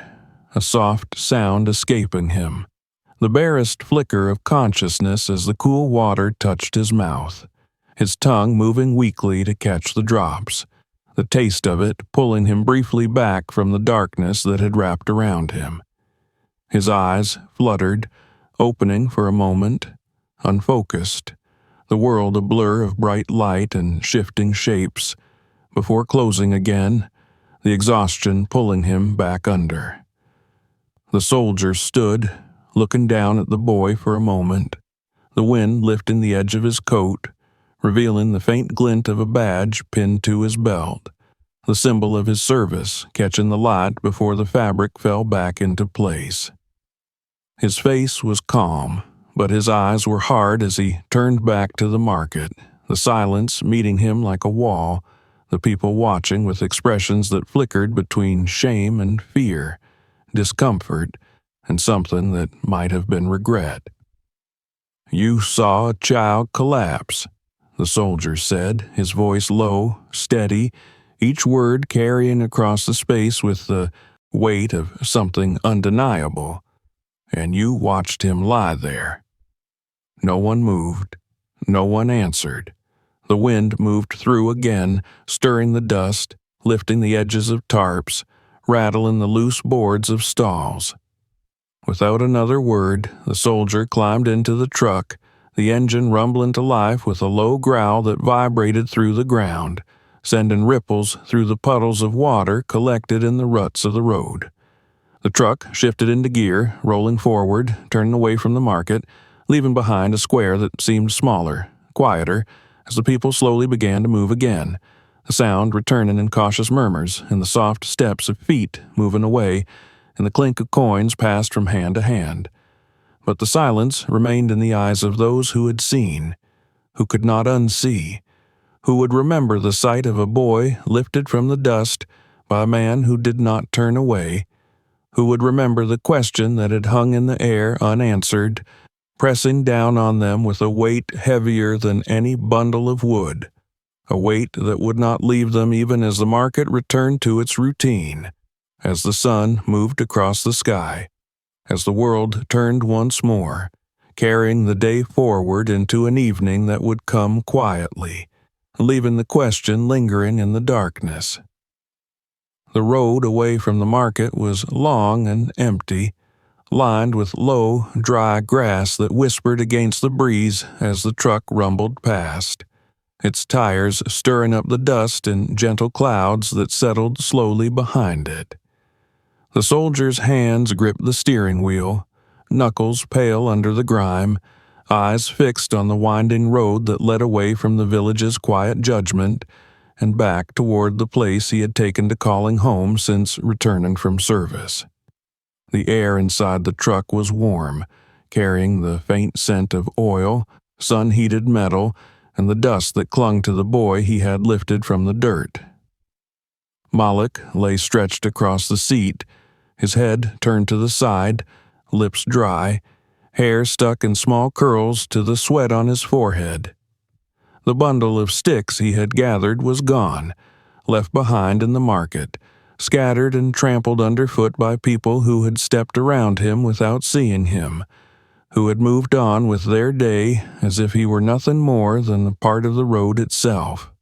Speaker 1: a soft sound escaping him, the barest flicker of consciousness as the cool water touched his mouth, his tongue moving weakly to catch the drops, the taste of it pulling him briefly back from the darkness that had wrapped around him. His eyes fluttered, opening for a moment, unfocused, the world a blur of bright light and shifting shapes, before closing again, the exhaustion pulling him back under. The soldier stood, looking down at the boy for a moment, the wind lifting the edge of his coat, revealing the faint glint of a badge pinned to his belt, the symbol of his service catching the light before the fabric fell back into place. His face was calm, but his eyes were hard as he turned back to the market, the silence meeting him like a wall, the people watching with expressions that flickered between shame and fear, discomfort, and something that might have been regret. "You saw a child collapse," the soldier said, his voice low, steady, each word carrying across the space with the weight of something undeniable. "And you watched him lie there." No one moved. No one answered. The wind moved through again, stirring the dust, lifting the edges of tarps, rattling the loose boards of stalls. Without another word, the soldier climbed into the truck, the engine rumbling to life with a low growl that vibrated through the ground, sending ripples through the puddles of water collected in the ruts of the road. The truck shifted into gear, rolling forward, turning away from the market, leaving behind a square that seemed smaller, quieter, as the people slowly began to move again, the sound returning in cautious murmurs, and the soft steps of feet moving away, and the clink of coins passed from hand to hand. But the silence remained in the eyes of those who had seen, who could not unsee, who would remember the sight of a boy lifted from the dust by a man who did not turn away, who would remember the question that had hung in the air unanswered, pressing down on them with a weight heavier than any bundle of wood, a weight that would not leave them even as the market returned to its routine, as the sun moved across the sky, as the world turned once more, carrying the day forward into an evening that would come quietly, leaving the question lingering in the darkness. The road away from the market was long and empty, lined with low, dry grass that whispered against the breeze as the truck rumbled past, its tires stirring up the dust in gentle clouds that settled slowly behind it. The soldier's hands gripped the steering wheel, knuckles pale under the grime, eyes fixed on the winding road that led away from the village's quiet judgment and back toward the place he had taken to calling home since returning from service. The air inside the truck was warm, carrying the faint scent of oil, sun-heated metal, and the dust that clung to the boy he had lifted from the dirt. Mollik lay stretched across the seat, his head turned to the side, lips dry, hair stuck in small curls to the sweat on his forehead. The bundle of sticks he had gathered was gone, left behind in the market, scattered and trampled underfoot by people who had stepped around him without seeing him, who had moved on with their day as if he were nothing more than a part of the road itself.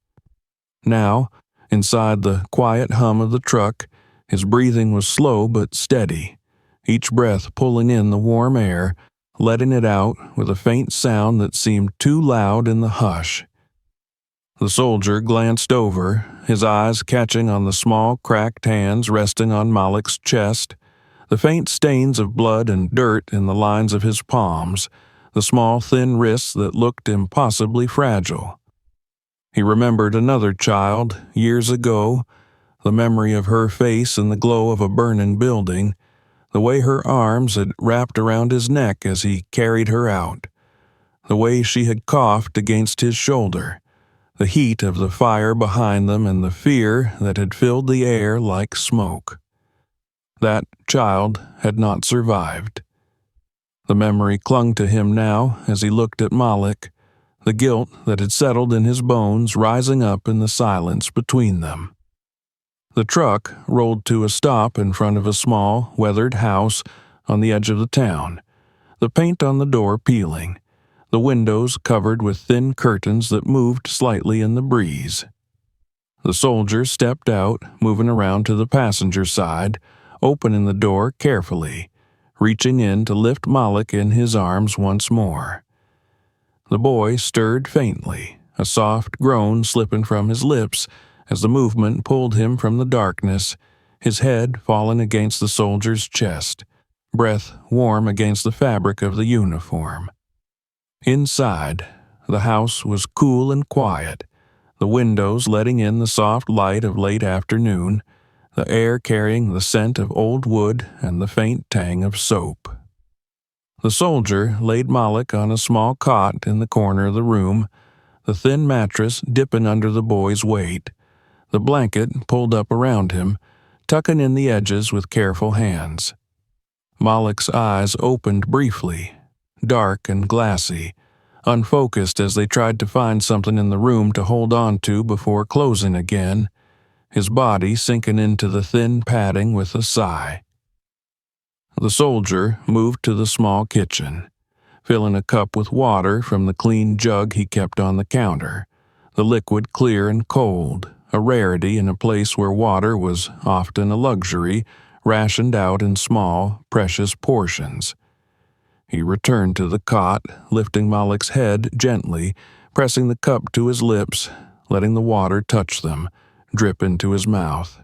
Speaker 1: Now, inside the quiet hum of the truck, his breathing was slow but steady, each breath pulling in the warm air, letting it out with a faint sound that seemed too loud in the hush. The soldier glanced over, his eyes catching on the small, cracked hands resting on Mollik's chest, the faint stains of blood and dirt in the lines of his palms, the small, thin wrists that looked impossibly fragile. He remembered another child, years ago, the memory of her face in the glow of a burning building, the way her arms had wrapped around his neck as he carried her out, the way she had coughed against his shoulder, the heat of the fire behind them and the fear that had filled the air like smoke. That child had not survived. The memory clung to him now as he looked at Mollik, the guilt that had settled in his bones rising up in the silence between them. The truck rolled to a stop in front of a small, weathered house on the edge of the town, the paint on the door peeling, the windows covered with thin curtains that moved slightly in the breeze. The soldier stepped out, moving around to the passenger side, opening the door carefully, reaching in to lift Mollik in his arms once more. The boy stirred faintly, a soft groan slipping from his lips as the movement pulled him from the darkness, his head falling against the soldier's chest, breath warm against the fabric of the uniform. Inside, the house was cool and quiet, the windows letting in the soft light of late afternoon, the air carrying the scent of old wood and the faint tang of soap. The soldier laid Mollik on a small cot in the corner of the room, the thin mattress dipping under the boy's weight, the blanket pulled up around him, tucking in the edges with careful hands. Mollik's eyes opened briefly, dark and glassy, unfocused as they tried to find something in the room to hold on to before closing again, his body sinking into the thin padding with a sigh. The soldier moved to the small kitchen, filling a cup with water from the clean jug he kept on the counter, the liquid clear and cold, a rarity in a place where water was often a luxury, rationed out in small, precious portions. He returned to the cot, lifting Mollik's head gently, pressing the cup to his lips, letting the water touch them, drip into his mouth.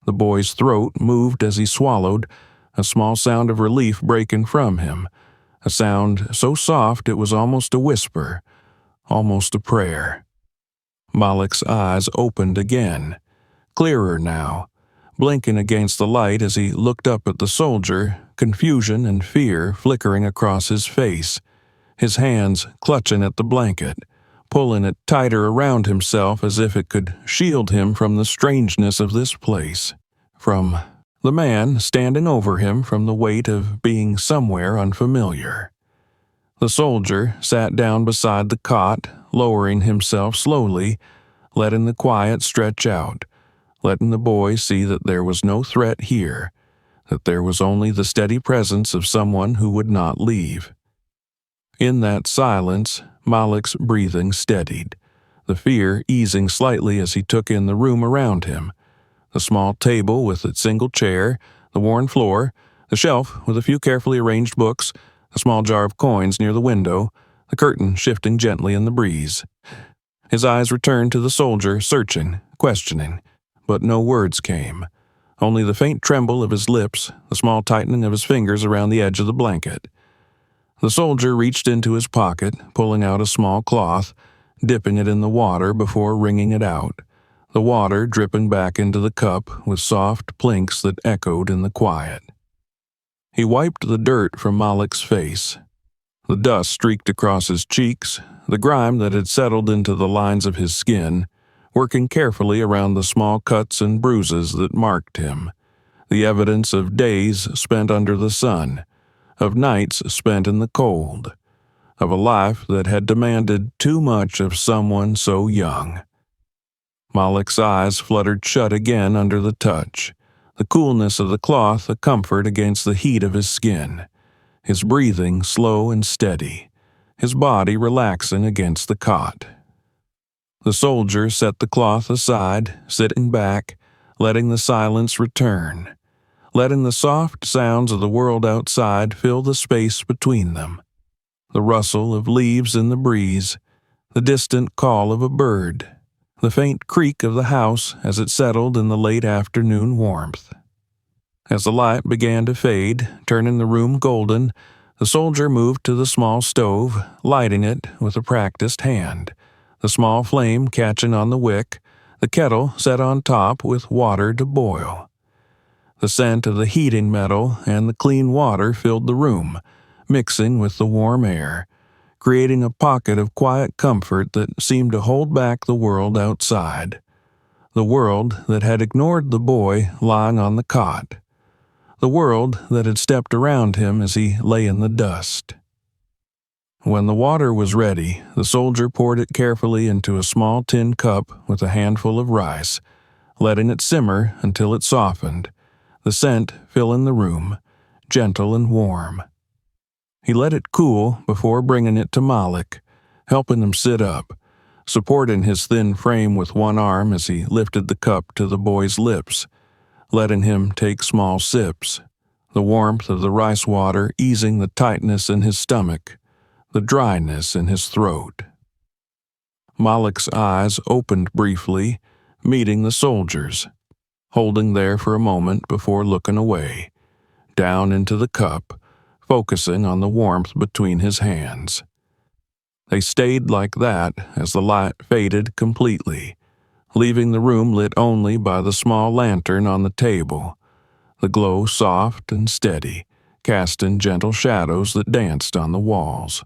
Speaker 1: The boy's throat moved as he swallowed, a small sound of relief breaking from him, a sound so soft it was almost a whisper, almost a prayer. Mollik's eyes opened again, clearer now, blinking against the light as he looked up at the soldier, confusion and fear flickering across his face, his hands clutching at the blanket, pulling it tighter around himself as if it could shield him from the strangeness of this place, from the man standing over him, from the weight of being somewhere unfamiliar. The soldier sat down beside the cot, lowering himself slowly, letting the quiet stretch out, letting the boy see that there was no threat here, that there was only the steady presence of someone who would not leave. In that silence, Mollik's breathing steadied, the fear easing slightly as he took in the room around him, the small table with its single chair, the worn floor, the shelf with a few carefully arranged books, a small jar of coins near the window, the curtain shifting gently in the breeze. His eyes returned to the soldier, searching, questioning, but no words came, only the faint tremble of his lips, the small tightening of his fingers around the edge of the blanket. The soldier reached into his pocket, pulling out a small cloth, dipping it in the water before wringing it out, the water dripping back into the cup with soft plinks that echoed in the quiet. He wiped the dirt from Mollik's face. The dust streaked across his cheeks, the grime that had settled into the lines of his skin, working carefully around the small cuts and bruises that marked him, the evidence of days spent under the sun, of nights spent in the cold, of a life that had demanded too much of someone so young. Mollik's eyes fluttered shut again under the touch, the coolness of the cloth a comfort against the heat of his skin, his breathing slow and steady, his body relaxing against the cot. The soldier set the cloth aside, sitting back, letting the silence return, letting the soft sounds of the world outside fill the space between them, the rustle of leaves in the breeze, the distant call of a bird, the faint creak of the house as it settled in the late afternoon warmth. As the light began to fade, turning the room golden, the soldier moved to the small stove, lighting it with a practiced hand, the small flame catching on the wick, the kettle set on top with water to boil. The scent of the heating metal and the clean water filled the room, mixing with the warm air, creating a pocket of quiet comfort that seemed to hold back the world outside, the world that had ignored the boy lying on the cot, the world that had stepped around him as he lay in the dust. When the water was ready, the soldier poured it carefully into a small tin cup with a handful of rice, letting it simmer until it softened, the scent filling the room, gentle and warm. He let it cool before bringing it to Mollik, helping him sit up, supporting his thin frame with one arm as he lifted the cup to the boy's lips, letting him take small sips, the warmth of the rice water easing the tightness in his stomach, the dryness in his throat. Mollik's eyes opened briefly, meeting the soldier's, holding there for a moment before looking away, down into the cup, focusing on the warmth between his hands. They stayed like that as the light faded completely, leaving the room lit only by the small lantern on the table, the glow soft and steady, casting gentle shadows that danced on the walls.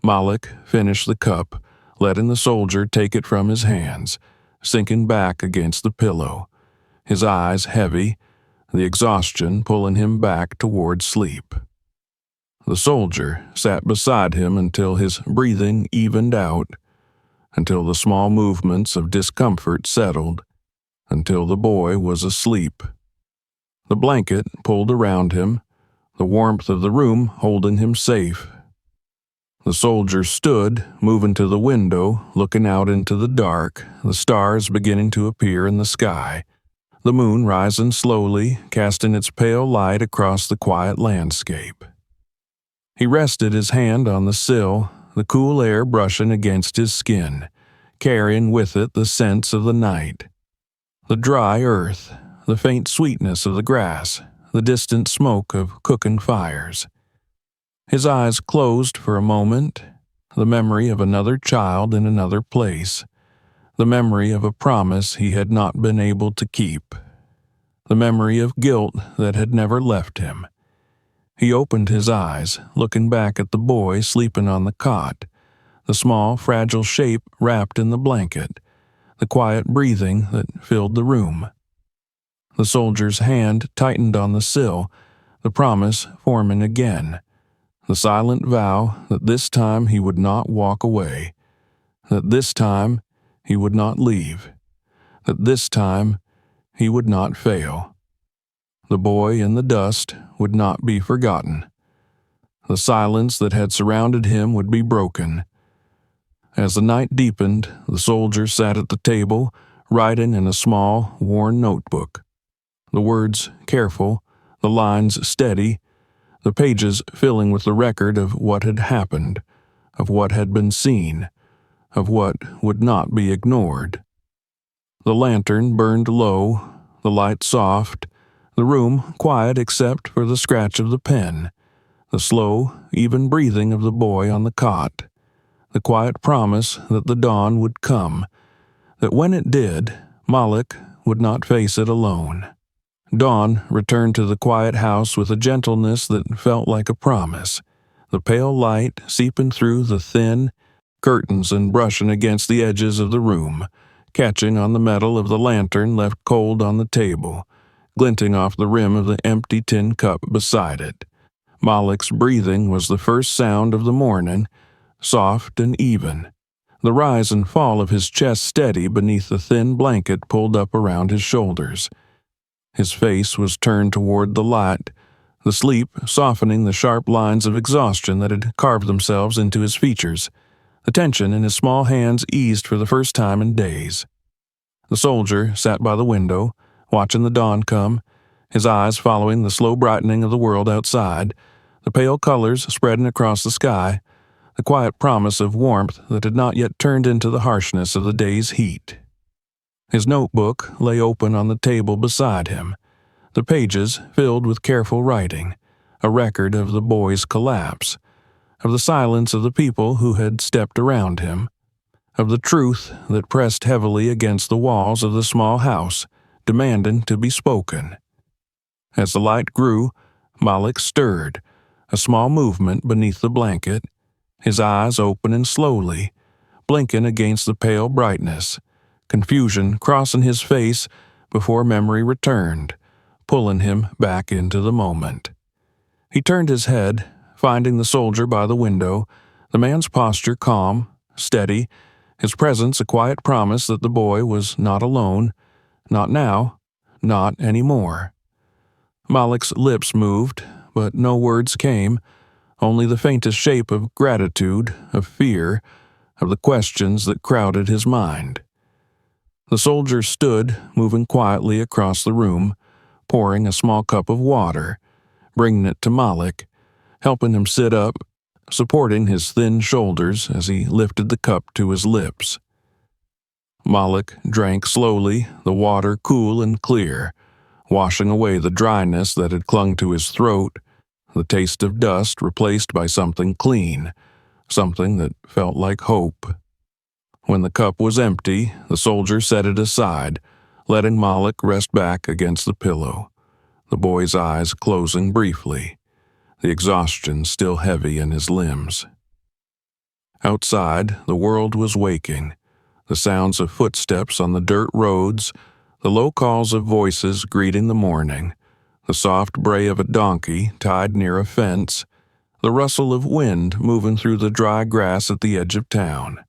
Speaker 1: Mollik finished the cup, letting the soldier take it from his hands, sinking back against the pillow, his eyes heavy, the exhaustion pulling him back toward sleep. The soldier sat beside him until his breathing evened out, until the small movements of discomfort settled, until the boy was asleep. The blanket pulled around him, the warmth of the room holding him safe. The soldier stood, moving to the window, looking out into the dark, the stars beginning to appear in the sky, the moon rising slowly, casting its pale light across the quiet landscape. He rested his hand on the sill, the cool air brushing against his skin, carrying with it the scents of the night, the dry earth, the faint sweetness of the grass, the distant smoke of cooking fires. His eyes closed for a moment, the memory of another child in another place, the memory of a promise he had not been able to keep, the memory of guilt that had never left him. He opened his eyes, looking back at the boy sleeping on the cot, the small, fragile shape wrapped in the blanket, the quiet breathing that filled the room. The soldier's hand tightened on the sill, the promise forming again, the silent vow that this time he would not walk away, that this time he would not leave, that this time he would not fail. The boy in the dust would not be forgotten. The silence that had surrounded him would be broken. As the night deepened, the soldier sat at the table, writing in a small, worn notebook. The words careful, the lines steady, the pages filling with the record of what had happened, of what had been seen, of what would not be ignored. The lantern burned low, the light soft, the room quiet except for the scratch of the pen, the slow, even breathing of the boy on the cot, the quiet promise that the dawn would come, that when it did, Mollik would not face it alone. Dawn returned to the quiet house with a gentleness that felt like a promise, the pale light seeping through the thin curtains and brushing against the edges of the room, catching on the metal of the lantern left cold on the table, glinting off the rim of the empty tin cup beside it. Mollik's breathing was the first sound of the morning, soft and even, the rise and fall of his chest steady beneath the thin blanket pulled up around his shoulders. His face was turned toward the light, the sleep softening the sharp lines of exhaustion that had carved themselves into his features. The tension in his small hands eased for the first time in days. The soldier sat by the window, watching the dawn come, his eyes following the slow brightening of the world outside, the pale colors spreading across the sky, the quiet promise of warmth that had not yet turned into the harshness of the day's heat. His notebook lay open on the table beside him, the pages filled with careful writing, a record of the boy's collapse, of the silence of the people who had stepped around him, of the truth that pressed heavily against the walls of the small house, demanding to be spoken. As the light grew, Mollik stirred, a small movement beneath the blanket, his eyes opening slowly, blinking against the pale brightness, confusion crossing his face before memory returned, pulling him back into the moment. He turned his head, finding the soldier by the window, the man's posture calm, steady, his presence a quiet promise that the boy was not alone, not now, not anymore. Mollik's lips moved, but no words came, only the faintest shape of gratitude, of fear, of the questions that crowded his mind. The soldier stood, moving quietly across the room, pouring a small cup of water, bringing it to Mollik, helping him sit up, supporting his thin shoulders as he lifted the cup to his lips. Mollik drank slowly, the water cool and clear, washing away the dryness that had clung to his throat, the taste of dust replaced by something clean, something that felt like hope. When the cup was empty, the soldier set it aside, letting Mollik rest back against the pillow, the boy's eyes closing briefly, the exhaustion still heavy in his limbs. Outside, the world was waking, the sounds of footsteps on the dirt roads, the low calls of voices greeting the morning, the soft bray of a donkey tied near a fence, the rustle of wind moving through the dry grass at the edge of town.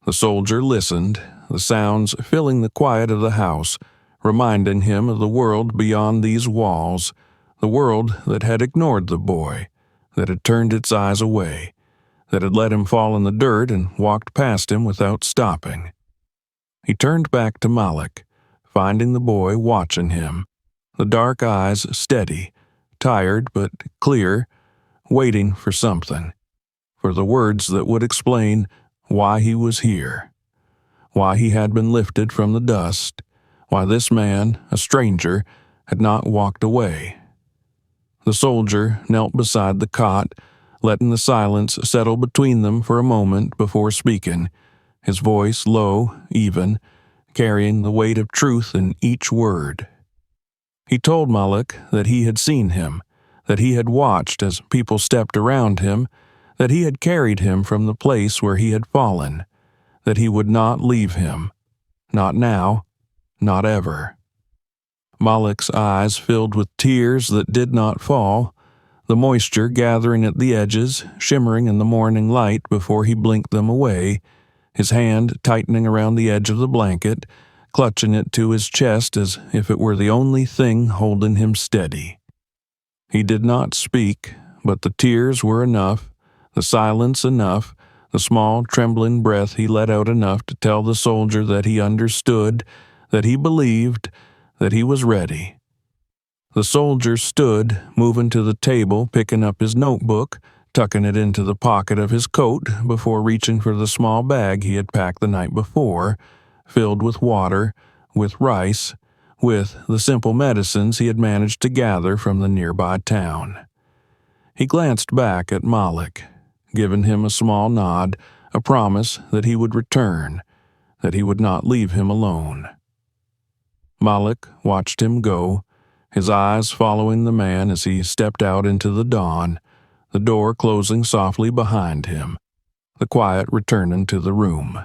Speaker 1: The soldier listened, the sounds filling the quiet of the house, reminding him of the world beyond these walls, the world that had ignored the boy, that had turned its eyes away, that had let him fall in the dirt and walked past him without stopping. He turned back to Mollik, finding the boy watching him, the dark eyes steady, tired but clear, waiting for something, for the words that would explain why he was here, why he had been lifted from the dust, why this man, a stranger, had not walked away. The soldier knelt beside the cot, letting the silence settle between them for a moment before speaking, his voice low, even, carrying the weight of truth in each word. He told Mollik that he had seen him, that he had watched as people stepped around him, that he had carried him from the place where he had fallen, that he would not leave him, not now, not ever. Mollik's eyes filled with tears that did not fall, the moisture gathering at the edges, shimmering in the morning light before he blinked them away, his hand tightening around the edge of the blanket, clutching it to his chest as if it were the only thing holding him steady. He did not speak, but the tears were enough, the silence enough, the small trembling breath he let out enough to tell the soldier that he understood, that he believed, that he was ready. The soldier stood, moving to the table, picking up his notebook, tucking it into the pocket of his coat before reaching for the small bag he had packed the night before, filled with water, with rice, with the simple medicines he had managed to gather from the nearby town. He glanced back at Mollik, giving him a small nod, a promise that he would return, that he would not leave him alone. Mollik watched him go, his eyes following the man as he stepped out into the dawn, the door closing softly behind him, the quiet returning to the room.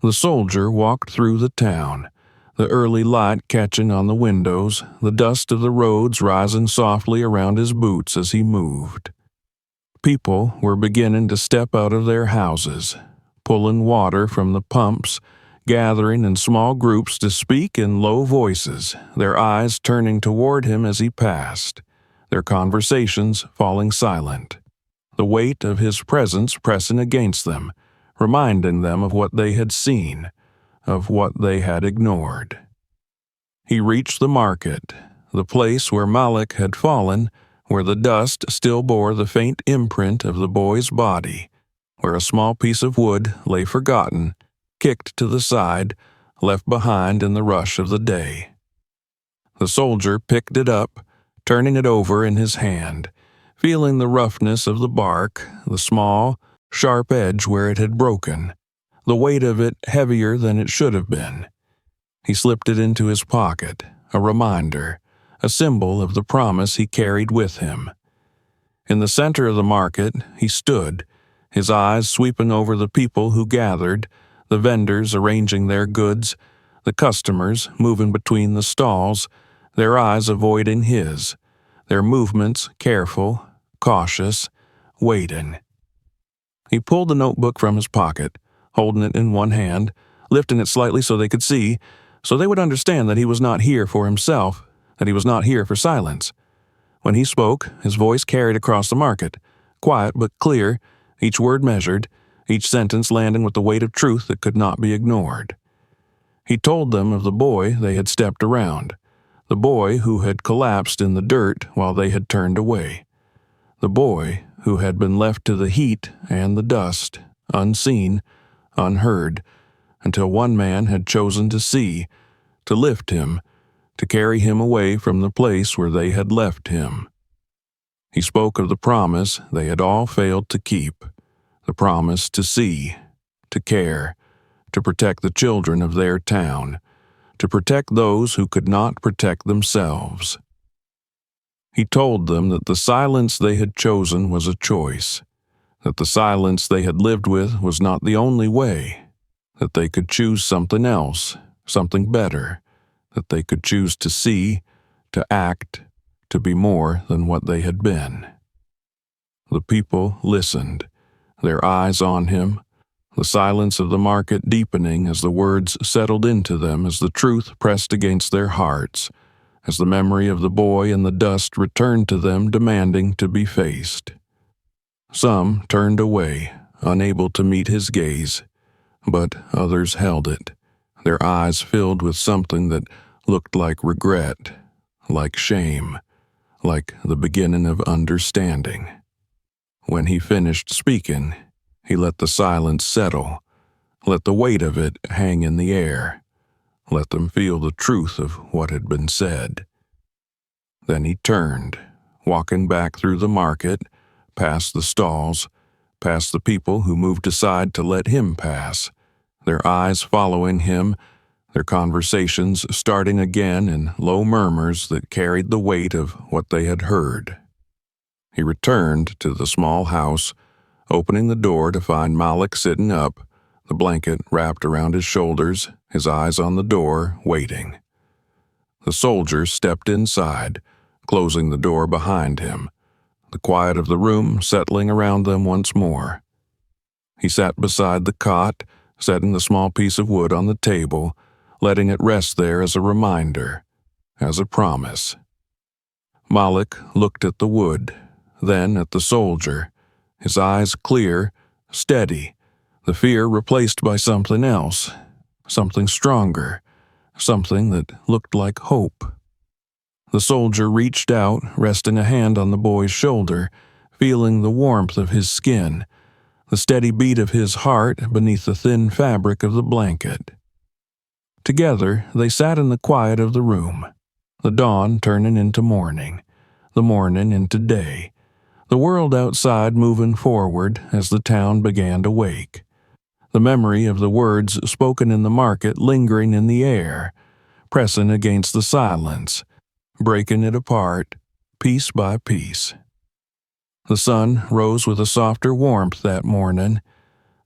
Speaker 1: The soldier walked through the town, the early light catching on the windows, the dust of the roads rising softly around his boots as he moved. People were beginning to step out of their houses, pulling water from the pumps, gathering in small groups to speak in low voices, their eyes turning toward him as he passed, their conversations falling silent, the weight of his presence pressing against them, reminding them of what they had seen, of what they had ignored. He reached the market, the place where Mollik had fallen, where the dust still bore the faint imprint of the boy's body, where a small piece of wood lay forgotten, kicked to the side, left behind in the rush of the day. The soldier picked it up, turning it over in his hand, feeling the roughness of the bark, the small, sharp edge where it had broken, the weight of it heavier than it should have been. He slipped it into his pocket, a reminder, a symbol of the promise he carried with him. In the center of the market, he stood, his eyes sweeping over the people who gathered, the vendors arranging their goods, the customers moving between the stalls, their eyes avoiding his, their movements careful, cautious, waiting. He pulled the notebook from his pocket, holding it in one hand, lifting it slightly so they could see, so they would understand that he was not here for himself, that he was not here for silence. When he spoke, his voice carried across the market, quiet but clear, each word measured, each sentence landing with the weight of truth that could not be ignored. He told them of the boy they had stepped around, the boy who had collapsed in the dirt while they had turned away, the boy who had been left to the heat and the dust, unseen, unheard, until one man had chosen to see, to lift him, to carry him away from the place where they had left him. He spoke of the promise they had all failed to keep, the promise to see, to care, to protect the children of their town, to protect those who could not protect themselves. He told them that the silence they had chosen was a choice, that the silence they had lived with was not the only way, that they could choose something else, something better, that they could choose to see, to act, to be more than what they had been. The people listened, their eyes on him, the silence of the market deepening as the words settled into them, as the truth pressed against their hearts, as the memory of the boy in the dust returned to them, demanding to be faced. Some turned away, unable to meet his gaze, but others held it, their eyes filled with something that looked like regret, like shame, like the beginning of understanding. When he finished speaking, he let the silence settle, let the weight of it hang in the air, let them feel the truth of what had been said. Then he turned, walking back through the market, past the stalls, past the people who moved aside to let him pass, their eyes following him, their conversations starting again in low murmurs that carried the weight of what they had heard. He returned to the small house, opening the door to find Mollik sitting up, the blanket wrapped around his shoulders, his eyes on the door, waiting. The soldier stepped inside, closing the door behind him, the quiet of the room settling around them once more. He sat beside the cot, setting the small piece of wood on the table, letting it rest there as a reminder, as a promise. Mollik looked at the wood, then at the soldier, his eyes clear, steady, the fear replaced by something else, something stronger, something that looked like hope. The soldier reached out, resting a hand on the boy's shoulder, feeling the warmth of his skin, the steady beat of his heart beneath the thin fabric of the blanket. Together, they sat in the quiet of the room, the dawn turning into morning, the morning into day, the world outside moving forward as the town began to wake, the memory of the words spoken in the market lingering in the air, pressing against the silence, breaking it apart, piece by piece. The sun rose with a softer warmth that morning,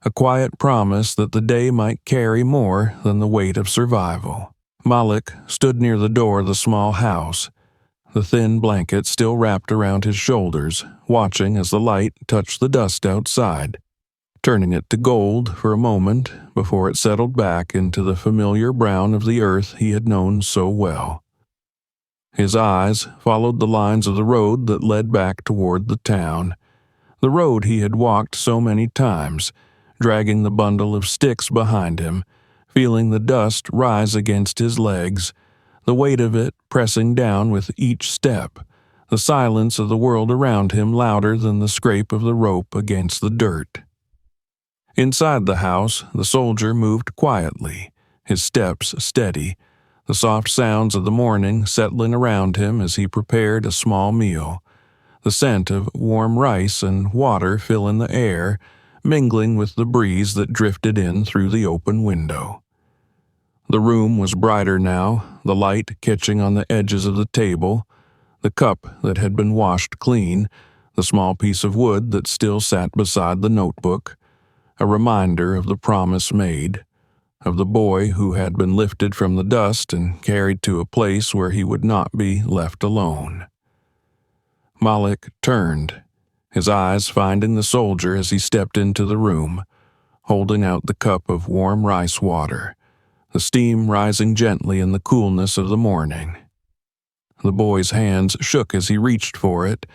Speaker 1: a quiet promise that the day might carry more than the weight of survival. Mollik stood near the door of the small house, the thin blanket still wrapped around his shoulders, watching as the light touched the dust outside, turning it to gold for a moment before it settled back into the familiar brown of the earth he had known so well. His eyes followed the lines of the road that led back toward the town, the road he had walked so many times, dragging the bundle of sticks behind him, feeling the dust rise against his legs, the weight of it pressing down with each step, the silence of the world around him louder than the scrape of the rope against the dirt. Inside the house, the soldier moved quietly, his steps steady, the soft sounds of the morning settling around him as he prepared a small meal, the scent of warm rice and water filling the air, mingling with the breeze that drifted in through the open window. The room was brighter now, the light catching on the edges of the table, the cup that had been washed clean, the small piece of wood that still sat beside the notebook, a reminder of the promise made, of the boy who had been lifted from the dust and carried to a place where he would not be left alone. Mollik turned, his eyes finding the soldier as he stepped into the room, holding out the cup of warm rice water, the steam rising gently in the coolness of the morning. The boy's hands shook as he reached for it,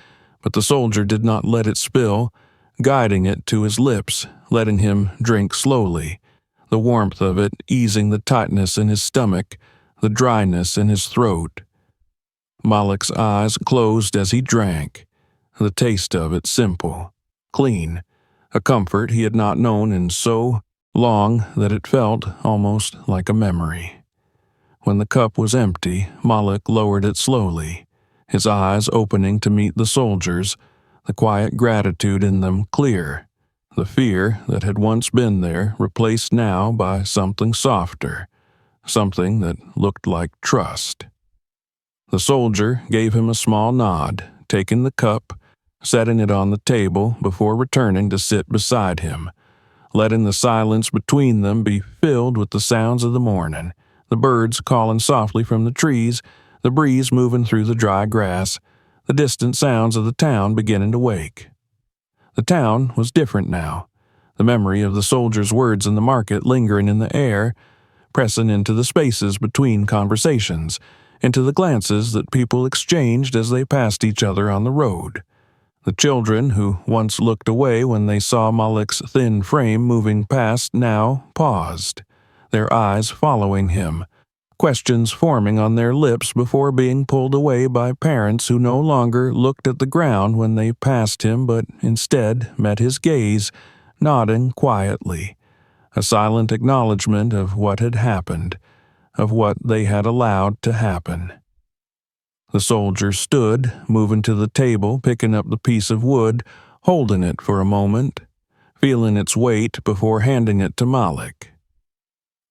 Speaker 1: but the soldier did not let it spill, guiding it to his lips, letting him drink slowly, the warmth of it easing the tightness in his stomach, the dryness in his throat. Mollik's eyes closed as he drank, the taste of it simple, clean, a comfort he had not known in so long that it felt almost like a memory. When the cup was empty, Mollik lowered it slowly, his eyes opening to meet the soldier's, the quiet gratitude in them clear, the fear that had once been there replaced now by something softer, something that looked like trust. The soldier gave him a small nod, taking the cup, setting it on the table before returning to sit beside him, letting the silence between them be filled with the sounds of the morning, the birds calling softly from the trees, the breeze moving through the dry grass, the distant sounds of the town beginning to wake. The town was different now, the memory of the soldier's words in the market lingering in the air, pressing into the spaces between conversations, into the glances that people exchanged as they passed each other on the road. The children who once looked away when they saw Mollik's thin frame moving past now paused, their eyes following him, questions forming on their lips before being pulled away by parents who no longer looked at the ground when they passed him but instead met his gaze, nodding quietly, a silent acknowledgement of what had happened, of what they had allowed to happen. The soldier stood, moving to the table, picking up the piece of wood, holding it for a moment, feeling its weight before handing it to Mollik.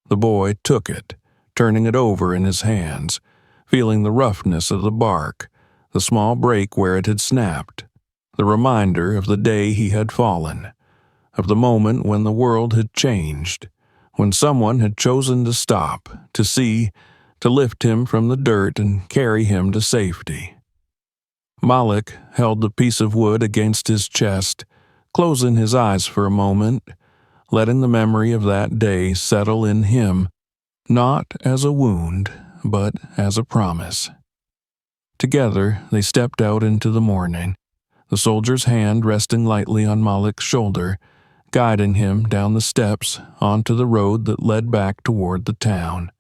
Speaker 1: The boy took it, turning it over in his hands, feeling the roughness of the bark, the small break where it had snapped, the reminder of the day he had fallen, of the moment when the world had changed, when someone had chosen to stop, to see, to lift him from the dirt and carry him to safety. Mollik held the piece of wood against his chest, closing his eyes for a moment, letting the memory of that day settle in him, not as a wound, but as a promise. Together they stepped out into the morning, the soldier's hand resting lightly on Mollik's shoulder, guiding him down the steps onto the road that led back toward the town.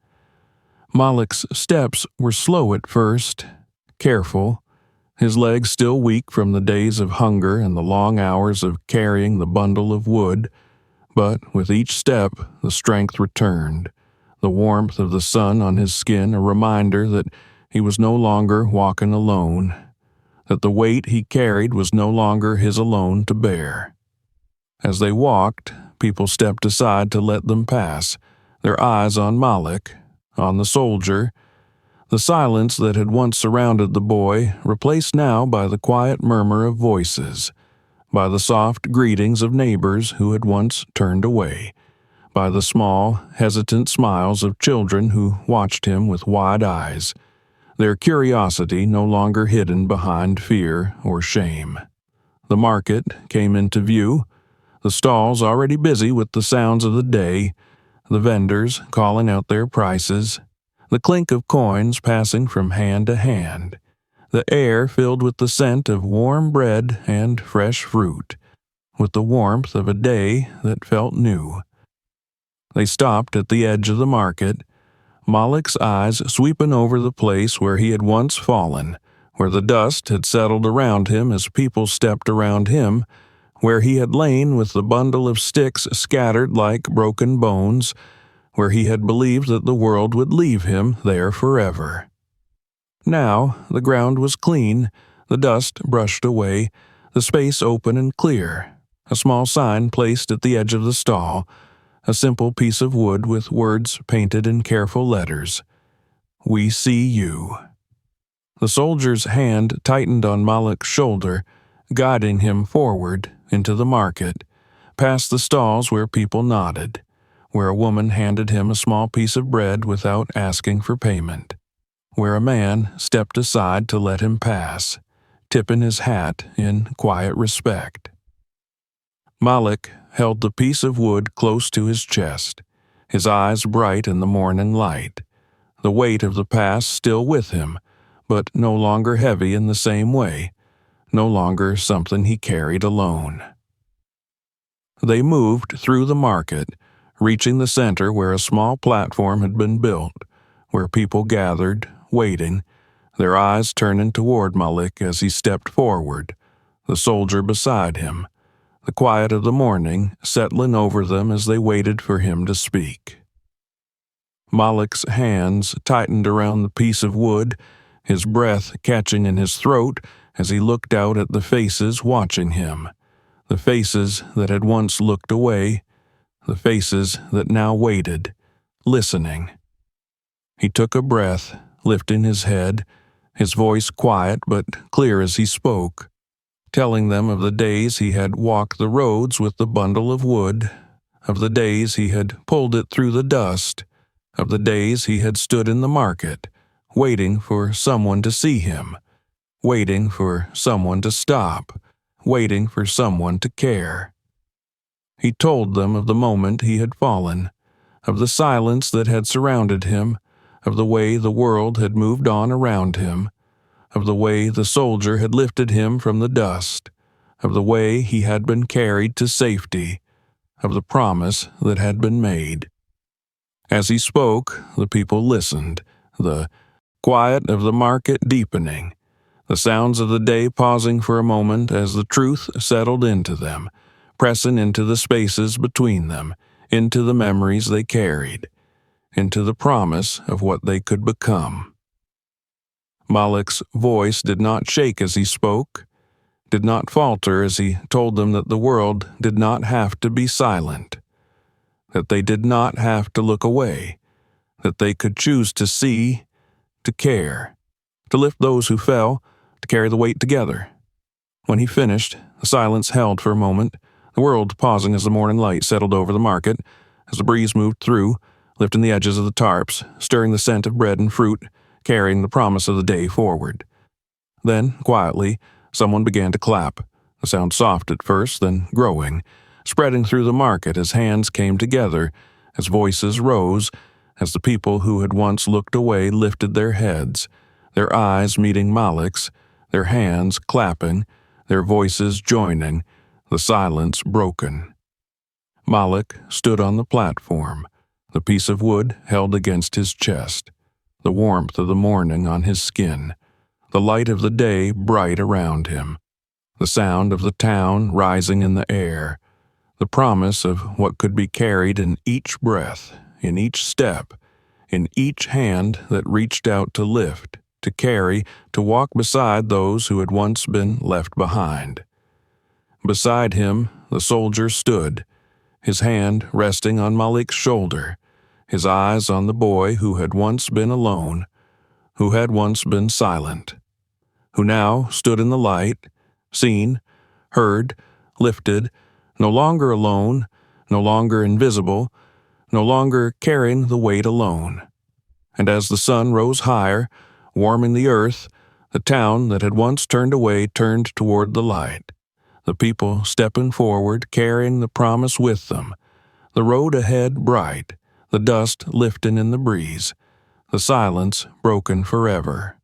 Speaker 1: Mollik's steps were slow at first, careful, his legs still weak from the days of hunger and the long hours of carrying the bundle of wood, but with each step the strength returned, the warmth of the sun on his skin a reminder that he was no longer walking alone, that the weight he carried was no longer his alone to bear. As they walked, people stepped aside to let them pass, their eyes on Mollik, on the soldier, the silence that had once surrounded the boy replaced now by the quiet murmur of voices, by the soft greetings of neighbors who had once turned away, by the small, hesitant smiles of children who watched him with wide eyes, their curiosity no longer hidden behind fear or shame. The market came into view, the stalls already busy with the sounds of the day, the vendors calling out their prices, the clink of coins passing from hand to hand, the air filled with the scent of warm bread and fresh fruit, with the warmth of a day that felt new. They stopped at the edge of the market, Mollik's eyes sweeping over the place where he had once fallen, where the dust had settled around him as people stepped around him, where he had lain with the bundle of sticks scattered like broken bones, where he had believed that the world would leave him there forever. Now the ground was clean, the dust brushed away, the space open and clear, a small sign placed at the edge of the stall, a simple piece of wood with words painted in careful letters. "We see you." The soldier's hand tightened on Mollik's shoulder, guiding him forward into the market, past the stalls where people nodded, where a woman handed him a small piece of bread without asking for payment, where a man stepped aside to let him pass, tipping his hat in quiet respect. Mollik held the piece of wood close to his chest, his eyes bright in the morning light, the weight of the past still with him, but no longer heavy in the same way, no longer something he carried alone. They moved through the market, reaching the center where a small platform had been built, where people gathered, waiting, their eyes turning toward Mollik as he stepped forward, the soldier beside him, the quiet of the morning settling over them as they waited for him to speak. Mollik's hands tightened around the piece of wood, his breath catching in his throat as he looked out at the faces watching him, the faces that had once looked away, the faces that now waited, listening. He took a breath, lifting his head, his voice quiet but clear as he spoke, telling them of the days he had walked the roads with the bundle of wood, of the days he had pulled it through the dust, of the days he had stood in the market, waiting for someone to see him, waiting for someone to stop, waiting for someone to care. He told them of the moment he had fallen, of the silence that had surrounded him, of the way the world had moved on around him, of the way the soldier had lifted him from the dust, of the way he had been carried to safety, of the promise that had been made. As he spoke, the people listened, the quiet of the market deepening, the sounds of the day pausing for a moment as the truth settled into them, pressing into the spaces between them, into the memories they carried, into the promise of what they could become. Mollik's voice did not shake as he spoke, did not falter as he told them that the world did not have to be silent, that they did not have to look away, that they could choose to see, to care, to lift those who fell, to carry the weight together. When he finished, the silence held for a moment, the world pausing as the morning light settled over the market, as the breeze moved through, lifting the edges of the tarps, stirring the scent of bread and fruit, carrying the promise of the day forward. Then, quietly, someone began to clap, the sound soft at first, then growing, spreading through the market as hands came together, as voices rose, as the people who had once looked away lifted their heads, their eyes meeting Mollik's, their hands clapping, their voices joining, the silence broken. Mollik stood on the platform, the piece of wood held against his chest, the warmth of the morning on his skin, the light of the day bright around him, the sound of the town rising in the air, the promise of what could be carried in each breath, in each step, in each hand that reached out to lift, to carry, to walk beside those who had once been left behind. Beside him, the soldier stood, his hand resting on Mollik's shoulder, his eyes on the boy who had once been alone, who had once been silent, who now stood in the light, seen, heard, lifted, no longer alone, no longer invisible, no longer carrying the weight alone. And as the sun rose higher, warming the earth, the town that had once turned away turned toward the light, the people stepping forward, carrying the promise with them, the road ahead bright, the dust lifting in the breeze, the silence broken forever.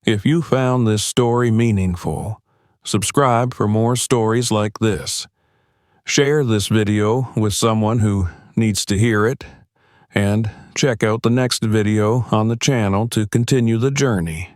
Speaker 1: If you found this story meaningful, subscribe for more stories like this. Share this video with someone who needs to hear it, and check out the next video on the channel to continue the journey.